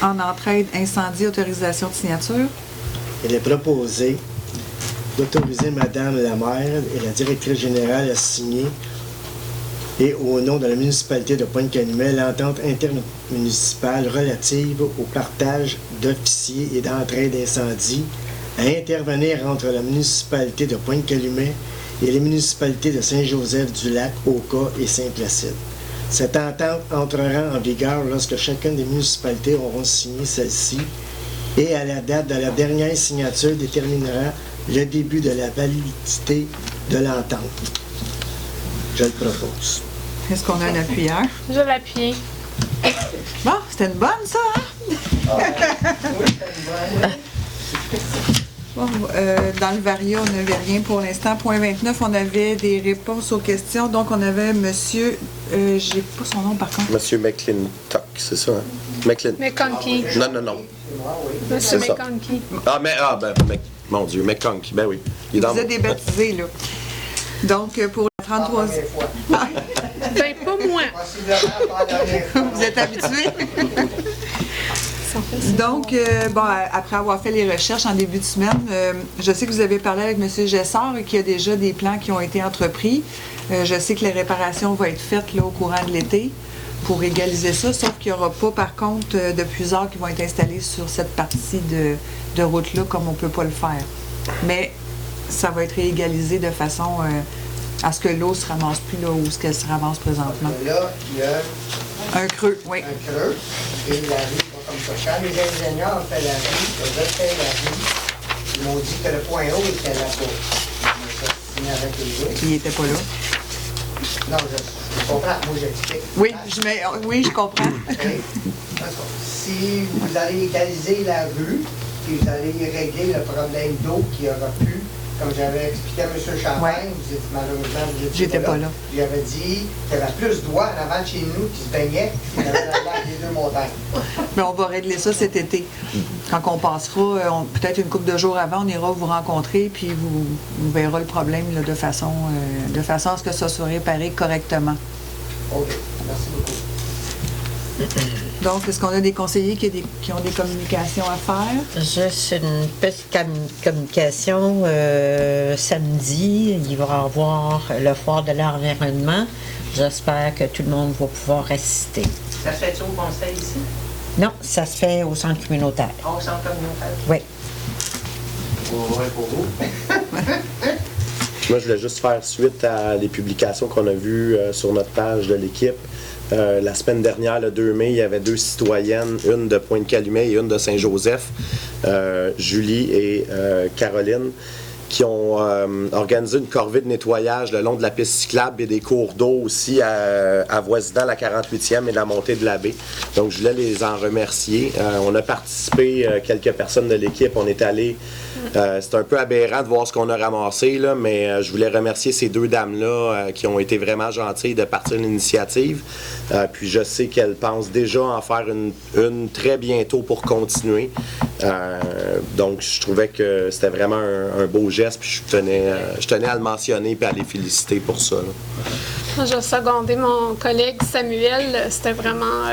en entraide incendie, autorisation de signature. Il est proposé d'autoriser Mme la maire et la directrice générale à signer et au nom de la municipalité de Pointe-Calumet l'entente intermunicipale relative au partage d'officiers et d'entraide d'incendie à intervenir entre la municipalité de Pointe-Calumet et les municipalités de Saint-Joseph-du-Lac, Oka et Saint-Placide. Cette entente entrera en vigueur lorsque chacune des municipalités auront signé celle-ci et à la date de la dernière signature déterminera le début de la validité de l'entente. Je le propose. Est-ce qu'on a un appuyeur? Je l'appuie. Bon, c'était une bonne, ça, hein? Bon, dans le Varia, on n'avait rien pour l'instant. Point 29, on avait des réponses aux questions. Donc, on avait monsieur... j'ai pas son nom, par contre. Monsieur McClintock, c'est ça, hein? McConkey. Non. Monsieur C'est ça. McConkey. Mon Dieu, McConk, ben oui. Il est dans Vous êtes débaptisé, là. Donc, pour la 33e... Ben, pas moi. Vous êtes habitués? Donc, bon, après avoir fait les recherches en début de semaine, je sais que vous avez parlé avec M. Gessard et qu'il y a déjà des plans qui ont été entrepris. Je sais que les réparations vont être faites là, au courant de l'été pour égaliser ça, sauf qu'il n'y aura pas, par contre, de puiseurs qui vont être installés sur cette partie de route-là, comme on ne peut pas le faire. Mais ça va être égalisé de façon à ce que l'eau ne se ramasse plus là où elle se ramasse présentement. Là, il y a Un creux, oui. un creux, et la rue va comme ça. Quand les ingénieurs ont fait la rue, ils ont fait la rue, ils m'ont dit que le point haut était là-bas. Ça signé avec les autres. Il n'était pas là. Non, je comprends, moi j'explique. Oui, je comprends. Si vous allez égaliser la rue, puis vous allez régler le problème d'eau qu'il y aura plus, comme j'avais expliqué à M. Champagne, Ouais. vous êtes malheureusement, vous étiez J'étais pas là. Il avait dit qu'il y avait plus d'eau en avant de chez nous qui se baignait, puis il y avait la lac des Deux-Montagnes. Mais on va régler ça cet été. Quand on passera, peut-être une couple de jours avant, on ira vous rencontrer, puis vous verrez le problème là, de façon à ce que ça soit réparé correctement. OK, merci beaucoup. Donc, est-ce qu'on a des conseillers qui ont des communications à faire? Juste une petite communication. Samedi, il va y avoir le foire de l'environnement. J'espère que tout le monde va pouvoir assister. Ça se fait-tu au conseil ici? Non, ça se fait au centre communautaire. Au centre communautaire? Oui. Pour vous. Moi, je voulais juste faire suite à les publications qu'on a vues sur notre page de l'équipe. La semaine dernière, le 2 mai, il y avait 2 citoyennes, une de Pointe-Calumet et une de Saint-Joseph, Julie et Caroline, qui ont organisé une corvée de nettoyage le long de la piste cyclable et des cours d'eau aussi avoisinant la 48e et la montée de la baie. Donc, je voulais les en remercier. On a participé, quelques personnes de l'équipe. On est allé C'est un peu aberrant de voir ce qu'on a ramassé, là, mais je voulais remercier ces deux dames-là qui ont été vraiment gentilles de partir l'initiative. Puis je sais qu'elles pensent déjà en faire une très bientôt pour continuer. Donc je trouvais que c'était vraiment un beau geste, puis je tenais à le mentionner et à les féliciter pour ça, là. Je vais seconder mon collègue Samuel. C'était vraiment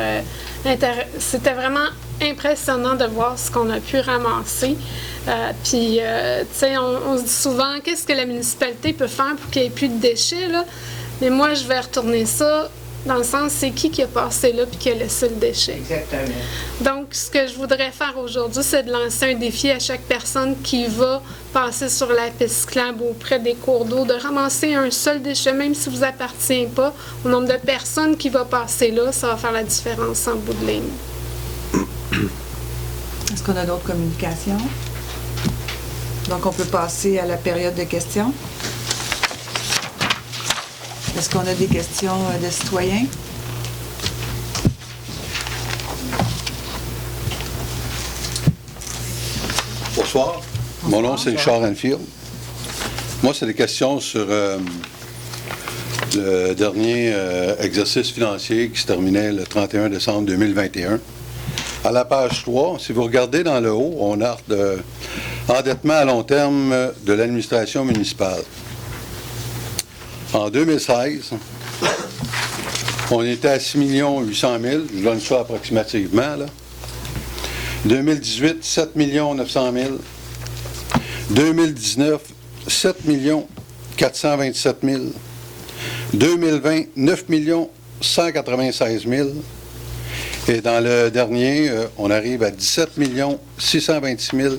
impressionnant de voir ce qu'on a pu ramasser. Puis, tu sais, on se dit souvent, qu'est-ce que la municipalité peut faire pour qu'il n'y ait plus de déchets, là? Mais moi, je vais retourner ça dans le sens, c'est qui a passé là puis qui a laissé le déchet. Exactement. Donc, ce que je voudrais faire aujourd'hui, c'est de lancer un défi à chaque personne qui va passer sur la piste cyclable ou près des cours d'eau, de ramasser un seul déchet, même si vous appartient pas. Au nombre de personnes qui va passer là, ça va faire la différence en bout de ligne. Est-ce qu'on a d'autres communications? Donc, on peut passer à la période de questions. Est-ce qu'on a des questions de citoyens? Bonsoir. Mon nom, c'est Richard Enfield. Moi, c'est des questions sur le dernier exercice financier qui se terminait le 31 décembre 2021. À la page 3, si vous regardez dans le haut, on a endettement à long terme de l'administration municipale. En 2016, on était à 6 800 000, je donne ça approximativement, là. 2018, 7 900 000. 2019, 7 427 000. 2020, 9 196 000. Et dans le dernier, on arrive à 17 626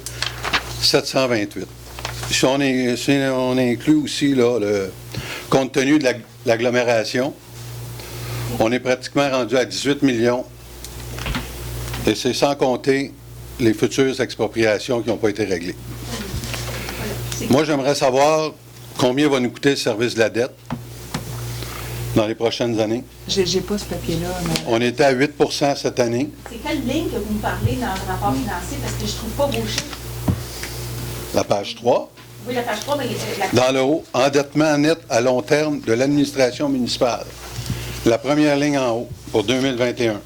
728. Si on inclut aussi là, compte tenu de l'agglomération, on est pratiquement rendu à 18 millions. Et c'est sans compter les futures expropriations qui n'ont pas été réglées. Moi, j'aimerais savoir combien va nous coûter le service de la dette dans les prochaines années. J'ai pas ce papier-là. Mais... On était à 8 cette année. C'est quelle ligne que vous me parlez dans le rapport financier? Parce que je ne trouve pas vos chiffres. La page 3. Oui, la page 3, mais... Dans le haut, endettement net à long terme de l'administration municipale. La première ligne en haut pour 2021. OK.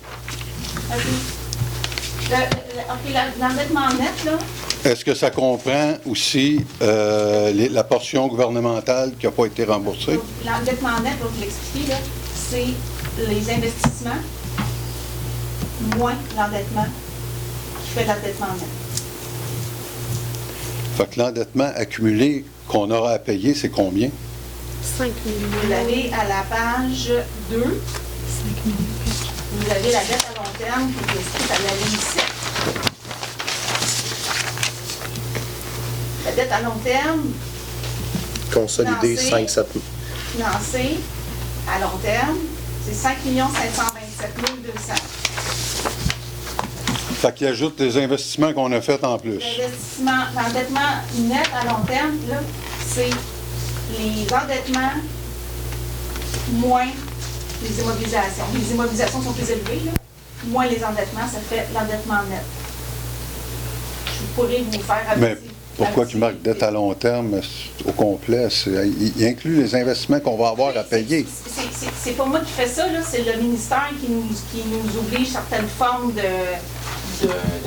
L'endettement net, là... Est-ce que ça comprend aussi la portion gouvernementale qui n'a pas été remboursée? L'endettement net, pour vous l'expliquer, c'est les investissements moins l'endettement qui fait l'endettement net. Fait que l'endettement accumulé qu'on aura à payer, c'est combien? 5 millions. Vous l'avez à la page 2. 5 millions. Vous avez la dette à long terme qui est inscrite à la ligne 7. La dette à long terme, Consolidé, 5-7. financée à long terme, c'est 5 527 200. Fait qu'il ajoute les investissements qu'on a faits en plus. L'endettement net à long terme, là, c'est les endettements moins les immobilisations. Les immobilisations sont plus élevées, là. Moins les endettements, ça fait l'endettement net. Je pourrais vous faire Mais pourquoi qu'il marque dette à long terme au complet? Il inclut les investissements qu'on va avoir à payer. C'est pas moi qui fais ça, là. C'est le ministère qui nous oblige certaines formes de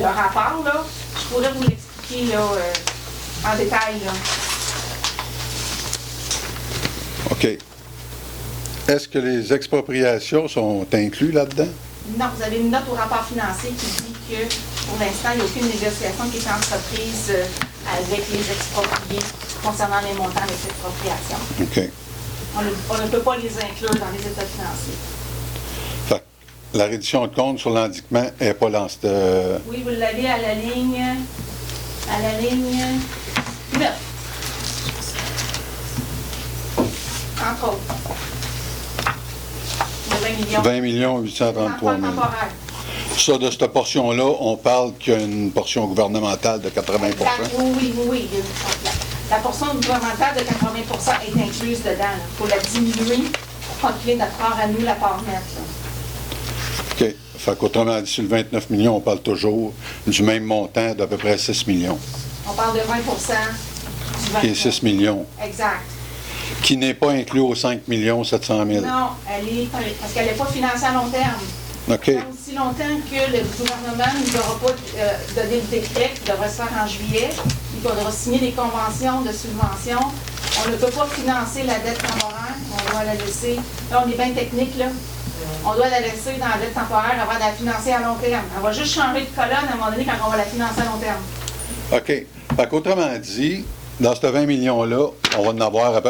rapport, là. Je pourrais vous l'expliquer là, en détail. Là. OK. Est-ce que les expropriations sont incluses là-dedans? Non, vous avez une note au rapport financier qui dit que pour l'instant, il n'y a aucune négociation qui est entreprise avec les expropriés concernant les montants des expropriations. OK. On ne peut pas les inclure dans les états financiers. Fait que la reddition de compte sur l'endettement n'est pas dans cette... Oui, vous l'avez à la ligne 9. Entre autres. 20 833 000. Ça, de cette portion-là, on parle qu'il y a une portion gouvernementale de 80 Oui. La portion gouvernementale de 80 est incluse dedans. Il faut la diminuer pour calculer notre part à nous, la part nette. OK. Fait qu'autrement dit, sur le 29 millions, on parle toujours du même montant d'à peu près 6 millions. On parle de 20 du 20 qui est 6 millions, Exact. qui n'est pas inclus aux 5 700 000. Non, elle est, parce qu'elle n'est pas financée à long terme. OK. Donc, aussi longtemps que le gouvernement ne nous aura pas donné le décret qui devrait se faire en juillet, il faudra signer des conventions de subvention. On ne peut pas financer la dette temporaire, on doit la laisser. Là, on est bien technique, là. On doit la laisser dans la dette temporaire avant de la financer à long terme. On va juste changer de colonne à un moment donné quand on va la financer à long terme. OK. Fait qu'autrement dit, dans ce 20 millions-là, on va en avoir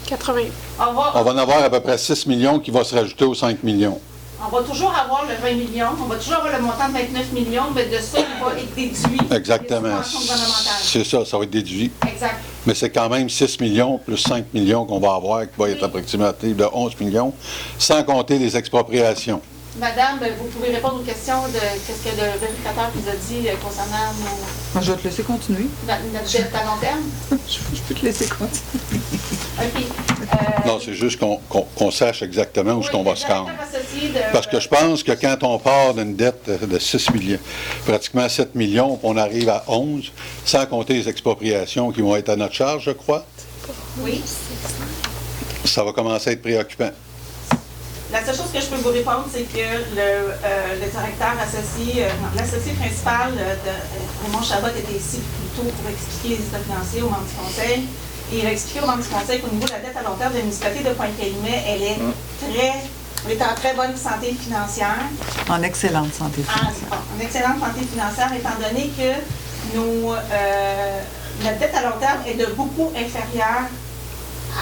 80. On va en avoir à peu près 6 millions qui vont se rajouter aux 5 millions. On va toujours avoir le 20 millions, on va toujours avoir le montant de 29 millions, mais de ça, il va être déduit. Exactement. Les subventions gouvernementales. C'est ça, ça va être déduit. Exact. Mais c'est quand même 6 millions plus 5 millions qu'on va avoir, qui va être approximatif de 11 millions, sans compter les expropriations. Madame, vous pouvez répondre aux questions de ce que le vérificateur vous a dit concernant Moi, je vais te laisser continuer. notre dette à long terme? Je peux te laisser continuer. OK. Non, c'est juste qu'on sache exactement où est-ce qu'on va se rendre. associé de... Parce que je pense que quand on part d'une dette de 6 millions, pratiquement 7 millions, puis on arrive à 11, sans compter les expropriations qui vont être à notre charge, je crois, Oui. ça va commencer à être préoccupant. La seule chose que je peux vous répondre, c'est que le directeur associé, l'associé principal de Raymond Chabot était ici plus tôt pour expliquer les états financiers aux membres du conseil. Et il a expliqué aux membres du conseil qu'au niveau de la dette à long terme de la municipalité de Pointe-Calumet, elle est en très bonne santé financière. En excellente santé financière. En excellente santé financière, étant donné que notre dette à long terme est de beaucoup inférieure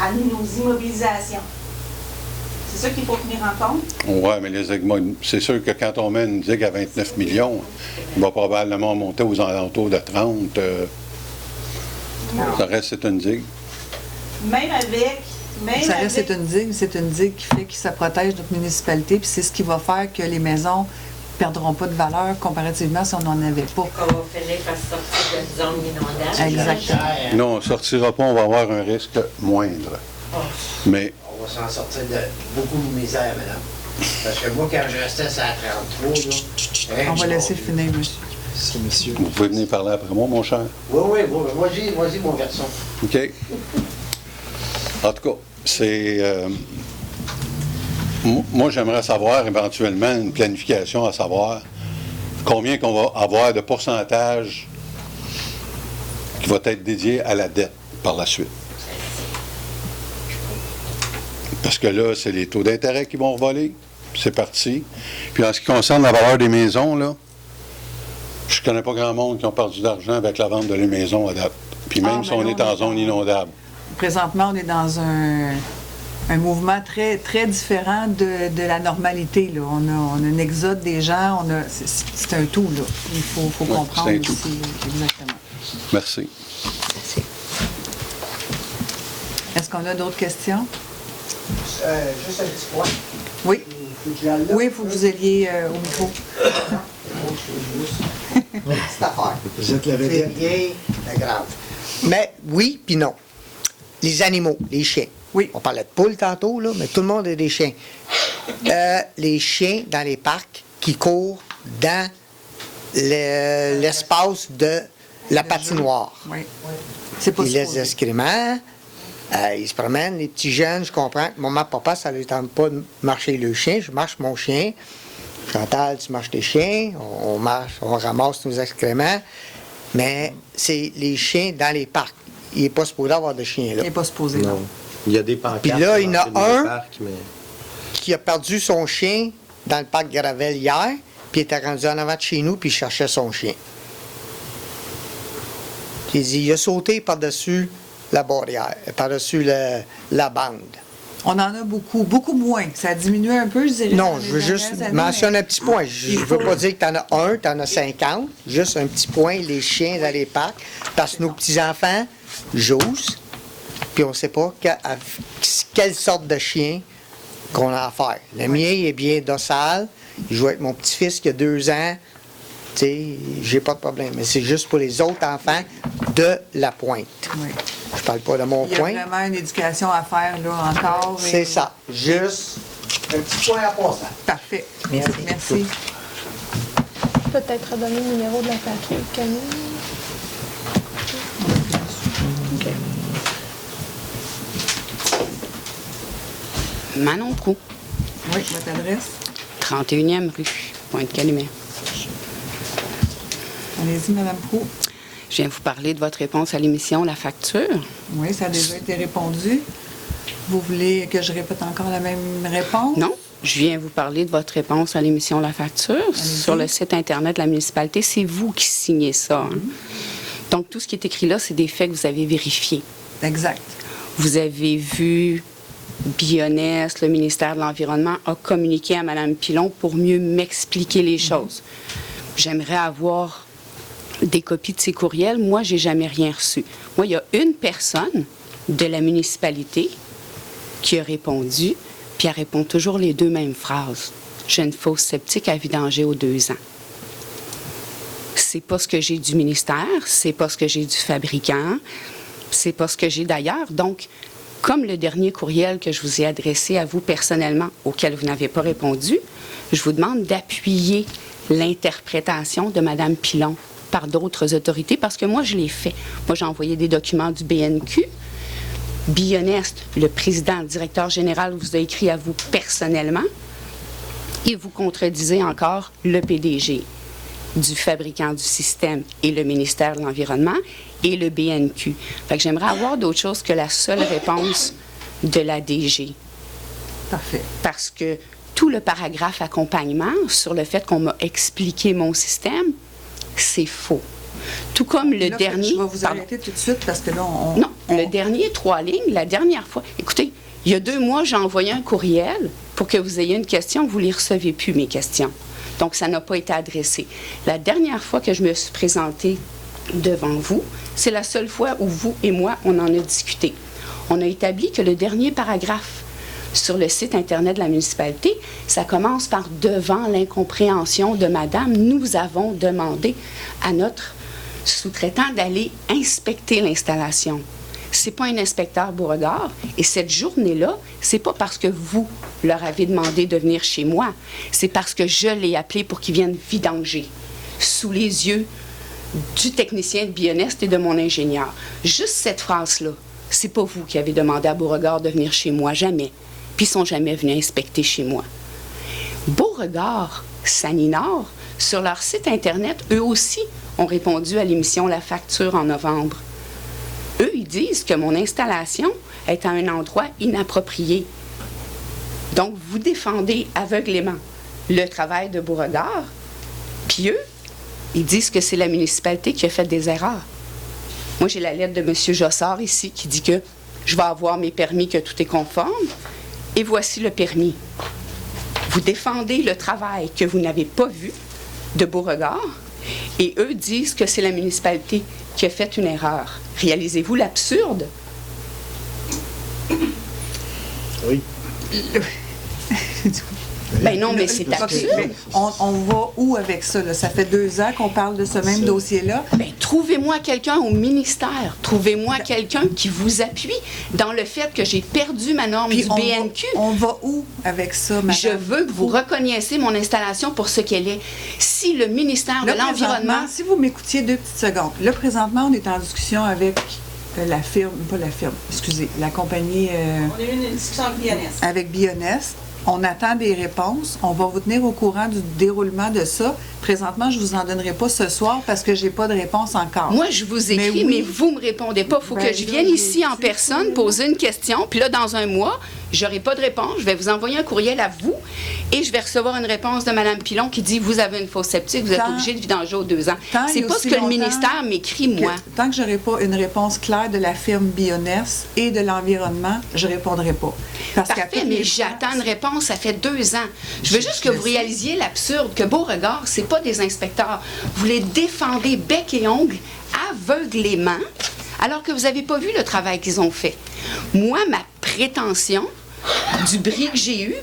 à nos immobilisations. C'est ça qu'il faut tenir en compte. Oui, mais c'est sûr que quand on met une digue à 29 millions, il va probablement monter aux alentours de 30. Ça reste, c'est une digue. Même avec... Ça reste, c'est une digue qui fait que ça protège notre municipalité, puis c'est ce qui va faire que les maisons ne perdront pas de valeur comparativement si on n'en avait pas. Qu'on va finir par sortir de la zone inondable. Exactement. Non, on ne sortira pas, on va avoir un risque moindre. Mais On va s'en sortir de beaucoup de misère, madame. Parce que moi, quand je restais à 33, là... On va laisser finir, monsieur. Merci, monsieur. vous pouvez venir parler après moi, mon cher. Oui, vas-y, mon garçon. OK? En tout cas, c'est... moi, j'aimerais savoir éventuellement une planification à savoir combien qu'on va avoir de pourcentage qui va être dédié à la dette par la suite. Parce que là, c'est les taux d'intérêt qui vont revoler. C'est parti. Puis en ce qui concerne la valeur des maisons, là, je connais pas grand monde qui ont perdu d'argent avec la vente de les maisons à date. Puis même si on est en zone inondable. Présentement, on est dans un mouvement très, très différent de la normalité. Là. On a un exode des gens. C'est un tout, là. Il faut comprendre c'est un aussi. tout. Exactement. Merci. Est-ce qu'on a d'autres questions? Juste un petit point. Oui. Faut que j'aille là. Oui, il faut que vous alliez au micro. Cette affaire. Vous êtes la C'est vedette. rien de grave. Mais oui, puis non. Les animaux, les chiens. Oui. On parlait de poules tantôt, là, mais tout le monde a des chiens. Les chiens dans les parcs qui courent dans l'espace de la patinoire. Oui. C'est pas Ils laissent supposé. des excréments, ils se promènent, les petits jeunes, je comprends que maman, papa, ça ne lui tente pas de marcher le chien, je marche mon chien. Chantal, tu marches tes chiens, on marche, on ramasse nos excréments, mais c'est les chiens dans les parcs. Il n'est pas supposé avoir de chiens Il là. n'est pas supposé, non. Il y a des pancartes. Puis là, il y en a dans le un parc, mais... Qui a perdu son chien dans le parc Gravel hier, puis il était rendu en avant de chez nous, puis il cherchait son chien. Puis il dit, il a sauté par-dessus la barrière, par-dessus la bande. On en a beaucoup, beaucoup moins. Ça a diminué un peu, je dirais. Non, dans je les veux juste dernières années, mentionner mais un petit point. Je ne veux pas dire que tu en as un, tu en as 50. Juste un petit point, les chiens dans les parcs. Parce que nos petits-enfants jouent, puis on ne sait pas quelle sorte de chien qu'on a à faire. Le mien, il est bien docile. Il joue avec mon petit-fils qui a 2 ans. Tu sais, j'ai pas de problème. Mais c'est juste pour les autres enfants de la pointe. Oui. Je parle pas de mon Il y a point. vraiment une éducation à faire, là, encore. et- C'est ça. Juste un petit point à passer. Parfait. Merci. Merci. Peut-être donner le numéro de la patrouille Camille. Manon Proulx, Oui, votre adresse. 31e rue, Pointe-Calumet. Allez-y, Mme Proulx. Je viens vous parler de votre réponse à l'émission La Facture. Oui, ça a déjà été répondu. Vous voulez que je répète encore la même réponse? Non, je viens vous parler de votre réponse à l'émission La Facture. Sur le site Internet de la municipalité, c'est vous qui signez ça. Hein. Donc, tout ce qui est écrit là, c'est des faits que vous avez vérifiés. Exact. Vous avez vu Bionest, le ministère de l'Environnement, a communiqué à Mme Pilon pour mieux m'expliquer les choses. J'aimerais avoir des copies de ces courriels. Moi, j'ai jamais rien reçu. Moi, il y a une personne de la municipalité qui a répondu, puis elle répond toujours les deux mêmes phrases. J'ai une fosse septique à vidanger aux 2 ans. C'est pas ce que j'ai du ministère, c'est pas ce que j'ai du fabricant, c'est pas ce que j'ai d'ailleurs. Donc, comme le dernier courriel que je vous ai adressé à vous personnellement, auquel vous n'avez pas répondu, je vous demande d'appuyer l'interprétation de Mme Pilon par d'autres autorités, parce que moi, je l'ai fait. Moi, j'ai envoyé des documents du BNQ. Bionest, le président, le directeur général, vous a écrit à vous personnellement, et vous contredisez encore le PDG du fabricant du système et le ministère de l'Environnement et le BNQ. Fait que j'aimerais avoir d'autres choses que la seule réponse de la DG. Parfait. Parce que tout le paragraphe accompagnement sur le fait qu'on m'a expliqué mon système, c'est faux. Tout comme le Là, dernier... Je vais vous arrêter tout de suite parce que là, Non, le dernier 3 lignes, la dernière fois... Écoutez, il y a 2 mois, j'ai envoyé un courriel pour que vous ayez une question. Vous ne les recevez plus, mes questions. Donc, ça n'a pas été adressé. La dernière fois que je me suis présentée devant vous, c'est la seule fois où vous et moi, on en a discuté. On a établi que le dernier paragraphe sur le site Internet de la municipalité, ça commence par « Devant l'incompréhension de madame, nous avons demandé à notre sous-traitant d'aller inspecter l'installation. » C'est pas un inspecteur Beauregard. Et cette journée-là, c'est pas parce que vous leur avez demandé de venir chez moi. C'est parce que je l'ai appelé pour qu'ils viennent vidanger sous les yeux du technicien de Bionest et de mon ingénieur. Juste cette phrase-là, c'est pas vous qui avez demandé à Beauregard de venir chez moi, jamais. Puis ils sont jamais venus inspecter chez moi. Beauregard, Saninor, sur leur site Internet, eux aussi ont répondu à l'émission La Facture en novembre. Eux, ils disent que mon installation est à un endroit inapproprié. Donc, vous défendez aveuglément le travail de Beauregard, puis eux, ils disent que c'est la municipalité qui a fait des erreurs. Moi, j'ai la lettre de M. Jossard ici qui dit que je vais avoir mes permis, que tout est conforme, et voici le permis. Vous défendez le travail que vous n'avez pas vu de Beauregard, et eux disent que c'est la municipalité qui a fait une erreur. Réalisez-vous l'absurde? Oui. Ben non, mais c'est absurde. Mais on va où avec ça? Là? Ça fait 2 ans qu'on parle de ce même dossier-là. Ben, trouvez-moi quelqu'un au ministère. Trouvez-moi quelqu'un qui vous appuie dans le fait que j'ai perdu ma norme Puis du BNQ. On va où avec ça, madame? Je veux que vous reconnaissiez mon installation pour ce qu'elle est. Si le ministère de l'Environnement... Si vous m'écoutiez 2 petites secondes. Là, présentement, on est en discussion avec la firme, pas la firme, excusez, la compagnie... On a eu une discussion avec Bionest. Avec Bionest. On attend des réponses. On va vous tenir au courant du déroulement de ça. Présentement, je ne vous en donnerai pas ce soir parce que je n'ai pas de réponse encore. Moi, je vous écris, mais vous ne me répondez pas. Il faut que je vienne ici en personne, poser une question, puis là, dans un mois, je n'aurai pas de réponse. Je vais vous envoyer un courriel à vous et je vais recevoir une réponse de Mme Pilon qui dit « Vous avez une fosse septique, vous êtes obligé de vidanger aux 2 ans. » C'est pas ce que le ministère m'écrit, moi. Tant que je n'aurai pas une réponse claire de la firme Bionest et de l'environnement, je ne répondrai pas. Parfait, mais j'attends une réponse, ça fait 2 ans. Je veux juste que vous réalisiez l'absurde, que Beauregard, c'est pas des inspecteurs. Vous les défendez bec et ongles, aveuglément, alors que vous n'avez pas vu le travail qu'ils ont fait. Moi, ma prétention du bris que j'ai eu,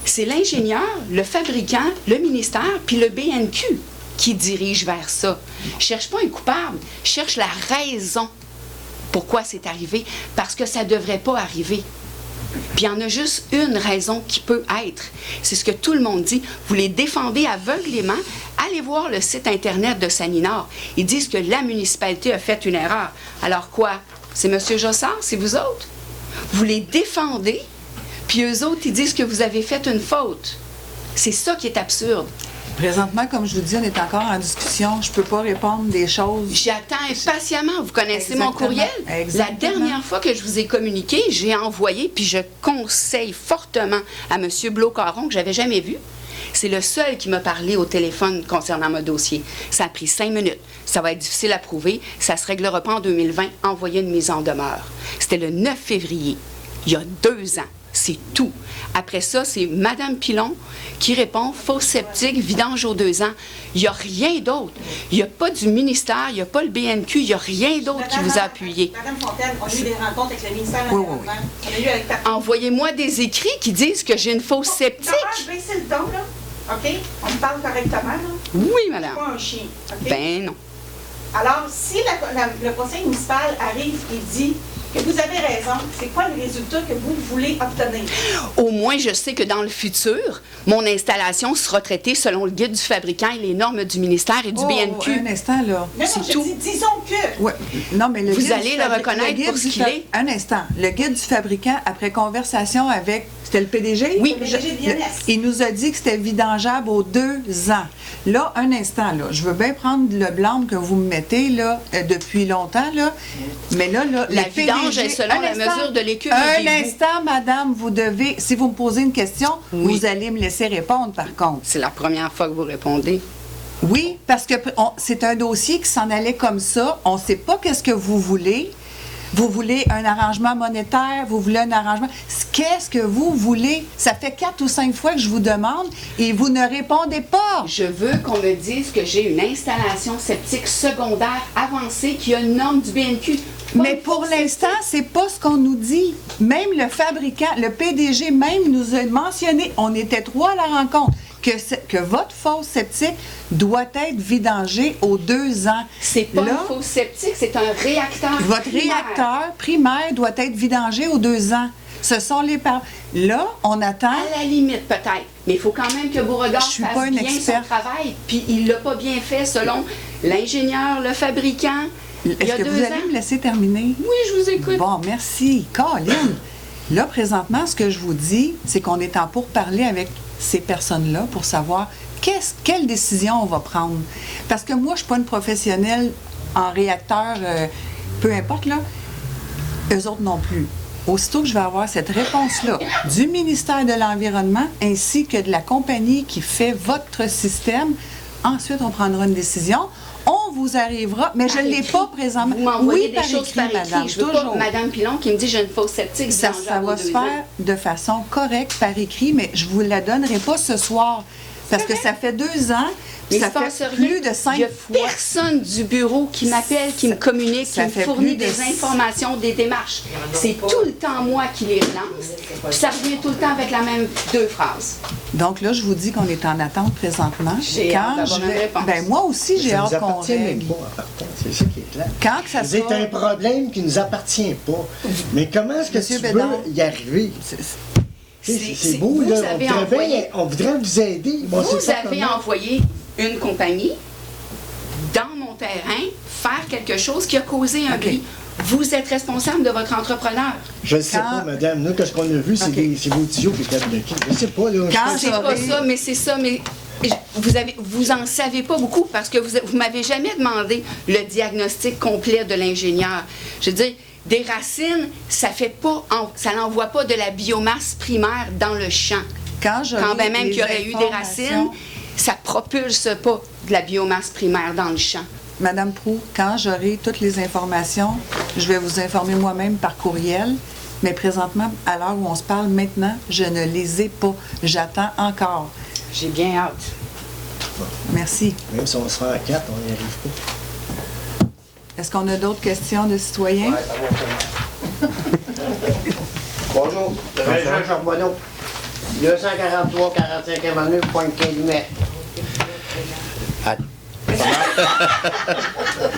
c'est l'ingénieur, le fabricant, le ministère, puis le BNQ qui dirige vers ça. Je cherche pas un coupable, je cherche la raison pourquoi c'est arrivé, parce que ça ne devrait pas arriver. Puis il y en a juste une raison qui peut être. C'est ce que tout le monde dit. Vous les défendez aveuglément. Allez voir le site Internet de Saninor. Ils disent que la municipalité a fait une erreur. Alors quoi? C'est M. Jossard? C'est vous autres? Vous les défendez, puis eux autres, ils disent que vous avez fait une faute. C'est ça qui est absurde. Présentement, comme je vous dis, on est encore en discussion. Je ne peux pas répondre des choses. J'attends impatiemment. Vous connaissez Exactement. mon courriel? Exactement. La dernière fois que je vous ai communiqué, j'ai envoyé, puis je conseille fortement à M. Blo-Caron, que je n'avais jamais vu. C'est le seul qui m'a parlé au téléphone concernant mon dossier. Ça a pris 5 minutes. Ça va être difficile à prouver. Ça ne se réglera pas en 2020. Envoyer une mise en demeure. C'était le 9 février, il y a 2 ans. C'est tout. Après ça, c'est Mme Pilon qui répond, fosse septique, vidange aux 2 ans. Il n'y a rien d'autre. Il n'y a pas du ministère, il n'y a pas le BNQ, il n'y a rien d'autre qui vous a appuyé. Mme Fontaine, on a eu des rencontres avec le ministère de l'Environnement. On a eu avec Envoyez-moi des écrits qui disent que j'ai une fosse septique. Je vais essayer le ton, là. OK? On me parle correctement, là. Oui, madame. Je suis pas un chien. OK? Ben non. Alors, si le conseil municipal arrive et dit que vous avez raison, c'est quoi le résultat que vous voulez obtenir? Au moins, je sais que dans le futur, mon installation sera traitée selon le guide du fabricant et les normes du ministère et du BNQ. Un instant, là. Non, je dis, disons que... Ouais. Non, mais Vous allez le reconnaître pour ce qu'il est. Un instant. Le guide du fabricant, après conversation avec... C'était le PDG? Oui. Le PDG de l'INS. Il nous a dit que c'était vidangeable aux 2 ans. Là, un instant, là. Je veux bien prendre le blâme que vous me mettez, là, depuis longtemps, là. Mais là, La le vidange PDG est selon la mesure de l'écume. Un instant, madame, vous devez... Si vous me posez une question, Oui. vous allez me laisser répondre, par contre. C'est la première fois que vous répondez. Oui, parce que c'est un dossier qui s'en allait comme ça. On ne sait pas qu'est-ce que vous voulez. Vous voulez un arrangement monétaire, vous voulez un arrangement... Qu'est-ce que vous voulez? Ça fait 4 ou 5 fois que je vous demande et vous ne répondez pas. Je veux qu'on me dise que j'ai une installation septique secondaire avancée qui a une norme du BNQ. Mais pour l'instant, c'est pas ce qu'on nous dit. Même le fabricant, le PDG même nous a mentionné, on était 3 à la rencontre, que votre fosse septique doit être vidangée aux 2 ans. C'est pas Là, une fosse septique, c'est un réacteur votre primaire. réacteur primaire doit être vidangé aux 2 ans. Ce sont les parents. Là, on attend. À la limite, peut-être. Mais il faut quand même que Beauregard Je suis fasse pas une bien son experte. travail. Puis il l'a pas bien fait selon l'ingénieur, le fabricant. Il y Est-ce a que 2 vous ans. allez me laisser terminer? Oui, je vous écoute. Bon, merci. Colin. Là, présentement, ce que je vous dis, c'est qu'on est en pourparlers avec ces personnes-là pour savoir quelle décision on va prendre. Parce que moi, je ne suis pas une professionnelle en réacteur, peu importe, là. Eux autres non plus. Aussitôt que je vais avoir cette réponse-là du ministère de l'Environnement ainsi que de la compagnie qui fait votre système, ensuite, on prendra une décision. On vous arrivera, mais je ne l'ai pas présentement. Vous m'envoyez Oui, des choses par écrit. madame, Je veux toujours. pas Mme Pilon qui me dit j'ai une fosse septique. Ça va se faire de façon correcte par écrit, mais je ne vous la donnerai pas ce soir. Parce que ça fait 2 ans, Mais ça il se passe fait rien. plus de 5 Il y a fois. personne du bureau qui m'appelle, qui me communique, qui ça me fait fournit plus de des informations, des démarches. C'est tout le temps moi qui les relance. Puis ça revient tout le temps avec la même 2 phrases. Donc là, je vous dis qu'on est en attente présentement. J'ai hâte d'avoir une réponse. Ben moi aussi, j'ai Ça hâte nous qu'on appartient même règle. pas, en partant. C'est ça qui est clair. Quand que ça C'est sera... un problème qui nous appartient pas. Mais comment est-ce que Monsieur tu Bédard. veux y arriver? C'est beau, vous là. avez On voudrait, envoyé- on voudrait vous aider. Bon, Vous c'est pas avez comment. envoyé une compagnie dans mon terrain faire quelque chose qui a causé un OK. bris. Vous êtes responsable de votre entrepreneur. Je ne sais Quand- pas, madame. Nous, qu'est-ce qu'on a vu, c'est OK. c'est vos tuyaux qui étaient bloqués. Je ne sais pas, là. Quand Je sais C'est pas. pas ça, mais c'est ça, mais vous en savez pas beaucoup parce que vous m'avez jamais demandé le diagnostic complet de l'ingénieur. Je veux dire, des racines, ça n'envoie pas de la biomasse primaire dans le champ. Quand Bien même qu'il y aurait eu des racines, ça propulse pas de la biomasse primaire dans le champ. Madame Proulx, quand j'aurai toutes les informations, je vais vous informer moi-même par courriel. Mais présentement, à l'heure où on se parle maintenant, je ne les ai pas. J'attends encore. J'ai bien hâte. Merci. Même si on se fait en 4, on n'y arrive pas. Est-ce qu'on a d'autres questions de citoyens? Bonjour, Régent Charbonneau, 243 45e avenue, Pointe-Calumet.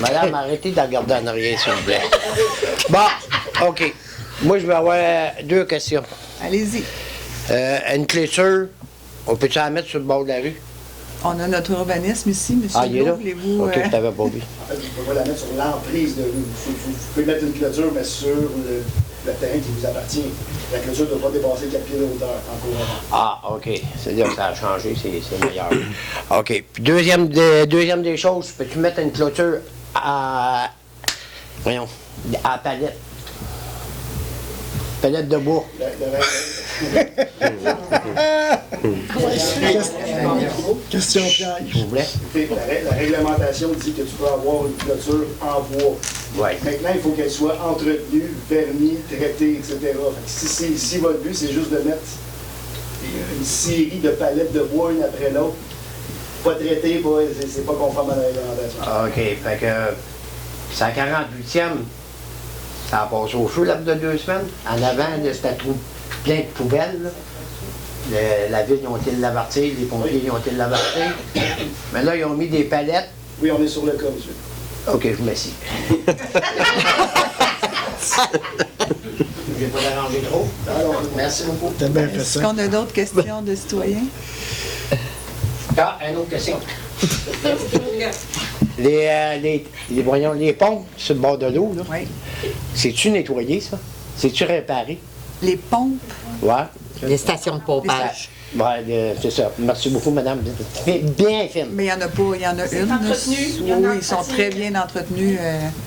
Madame, arrêtez de regarder en arrière, s'il vous plaît. Bon, OK. Moi, je vais avoir 2 questions. Allez-y. Une clôture, on peut-tu la mettre sur le bord de la rue? On a notre urbanisme ici, M. Ah, il est là? Voulez-vous... OK, je t'avais pas vu. En fait, vous ne pouvez pas la mettre sur l'emprise de rue. Vous pouvez mettre une clôture, mais sur le terrain qui vous appartient. La clôture ne doit pas dépasser 4 pieds de hauteur en courant. Ah, OK. C'est-à-dire que ça a changé, c'est meilleur. OK. Puis deuxième des choses, peux-tu mettre une clôture à... Voyons, à palette? Palette de bois. Question piège. Vous voulez? La réglementation dit que tu peux avoir une clôture en bois. Ouais. Maintenant, il faut qu'elle soit entretenue, vernie, traitée, etc. Fait que si votre but, c'est juste de mettre une série de palettes de bois une après l'autre, pas traitée, c'est pas conforme à la réglementation. OK. Fait que c'est à 48e. Ça a passé au feu, là, de 2 semaines. En avant, c'était plein de poubelles. Là. La ville, ils ont été l'avertir, les pompiers, ils ont été l'avertir. Mais là, ils ont mis des palettes. Oui, on est sur le cas, monsieur. OK, je m'assieds. Je vais pas l'arranger trop. Alors, merci beaucoup. T'as bien fait Est-ce ça. qu'on a d'autres questions de citoyens? Ah, une autre question. Les pompes sur le bord de l'eau, là. Oui. C'est-tu nettoyé, ça? C'est-tu réparé? Les pompes? Ouais. Les stations de pompage. Ouais, c'est ça. Merci beaucoup, madame. Bien fine. Mais il n'y en a pas, il y en a une. entretenu, il y en a Oui, un ils sont entretien. très bien entretenus.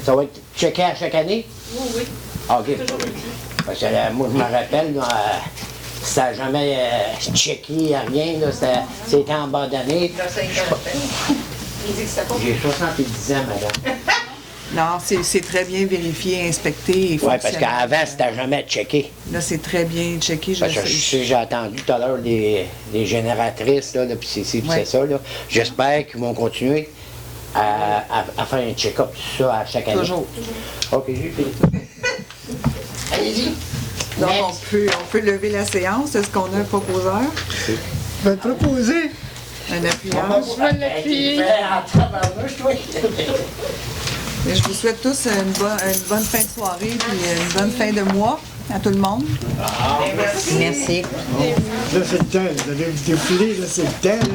Ça va être checké à chaque année? Oui, oui. Ah, OK. Toujours été. Parce que moi, je me rappelle, là, ça n'a jamais checké à rien. C'était en bas d'année. Il dit que c'était pas. J'ai 70 ans, madame. Non, c'est très bien vérifié, inspecté et Oui, parce fonctionnel. qu'avant, c'était jamais checké. Là, c'est très bien checké. Parce que j'ai entendu tout à l'heure les génératrices, là, puis c'est ça. Là. J'espère qu'ils vont continuer à faire un check-up sur ça à chaque année. Toujours. OK, j'ai fini. Allez-y. Donc, on peut lever la séance. Est-ce qu'on a un proposeur? Je vais te proposer. Un appuyage? Je vais l'appuyer. Et je vous souhaite tous une bonne fin de soirée et une bonne fin de mois à tout le monde. Merci. Là, c'est le temps. Vous avez défilé, là, c'est le temps. Là.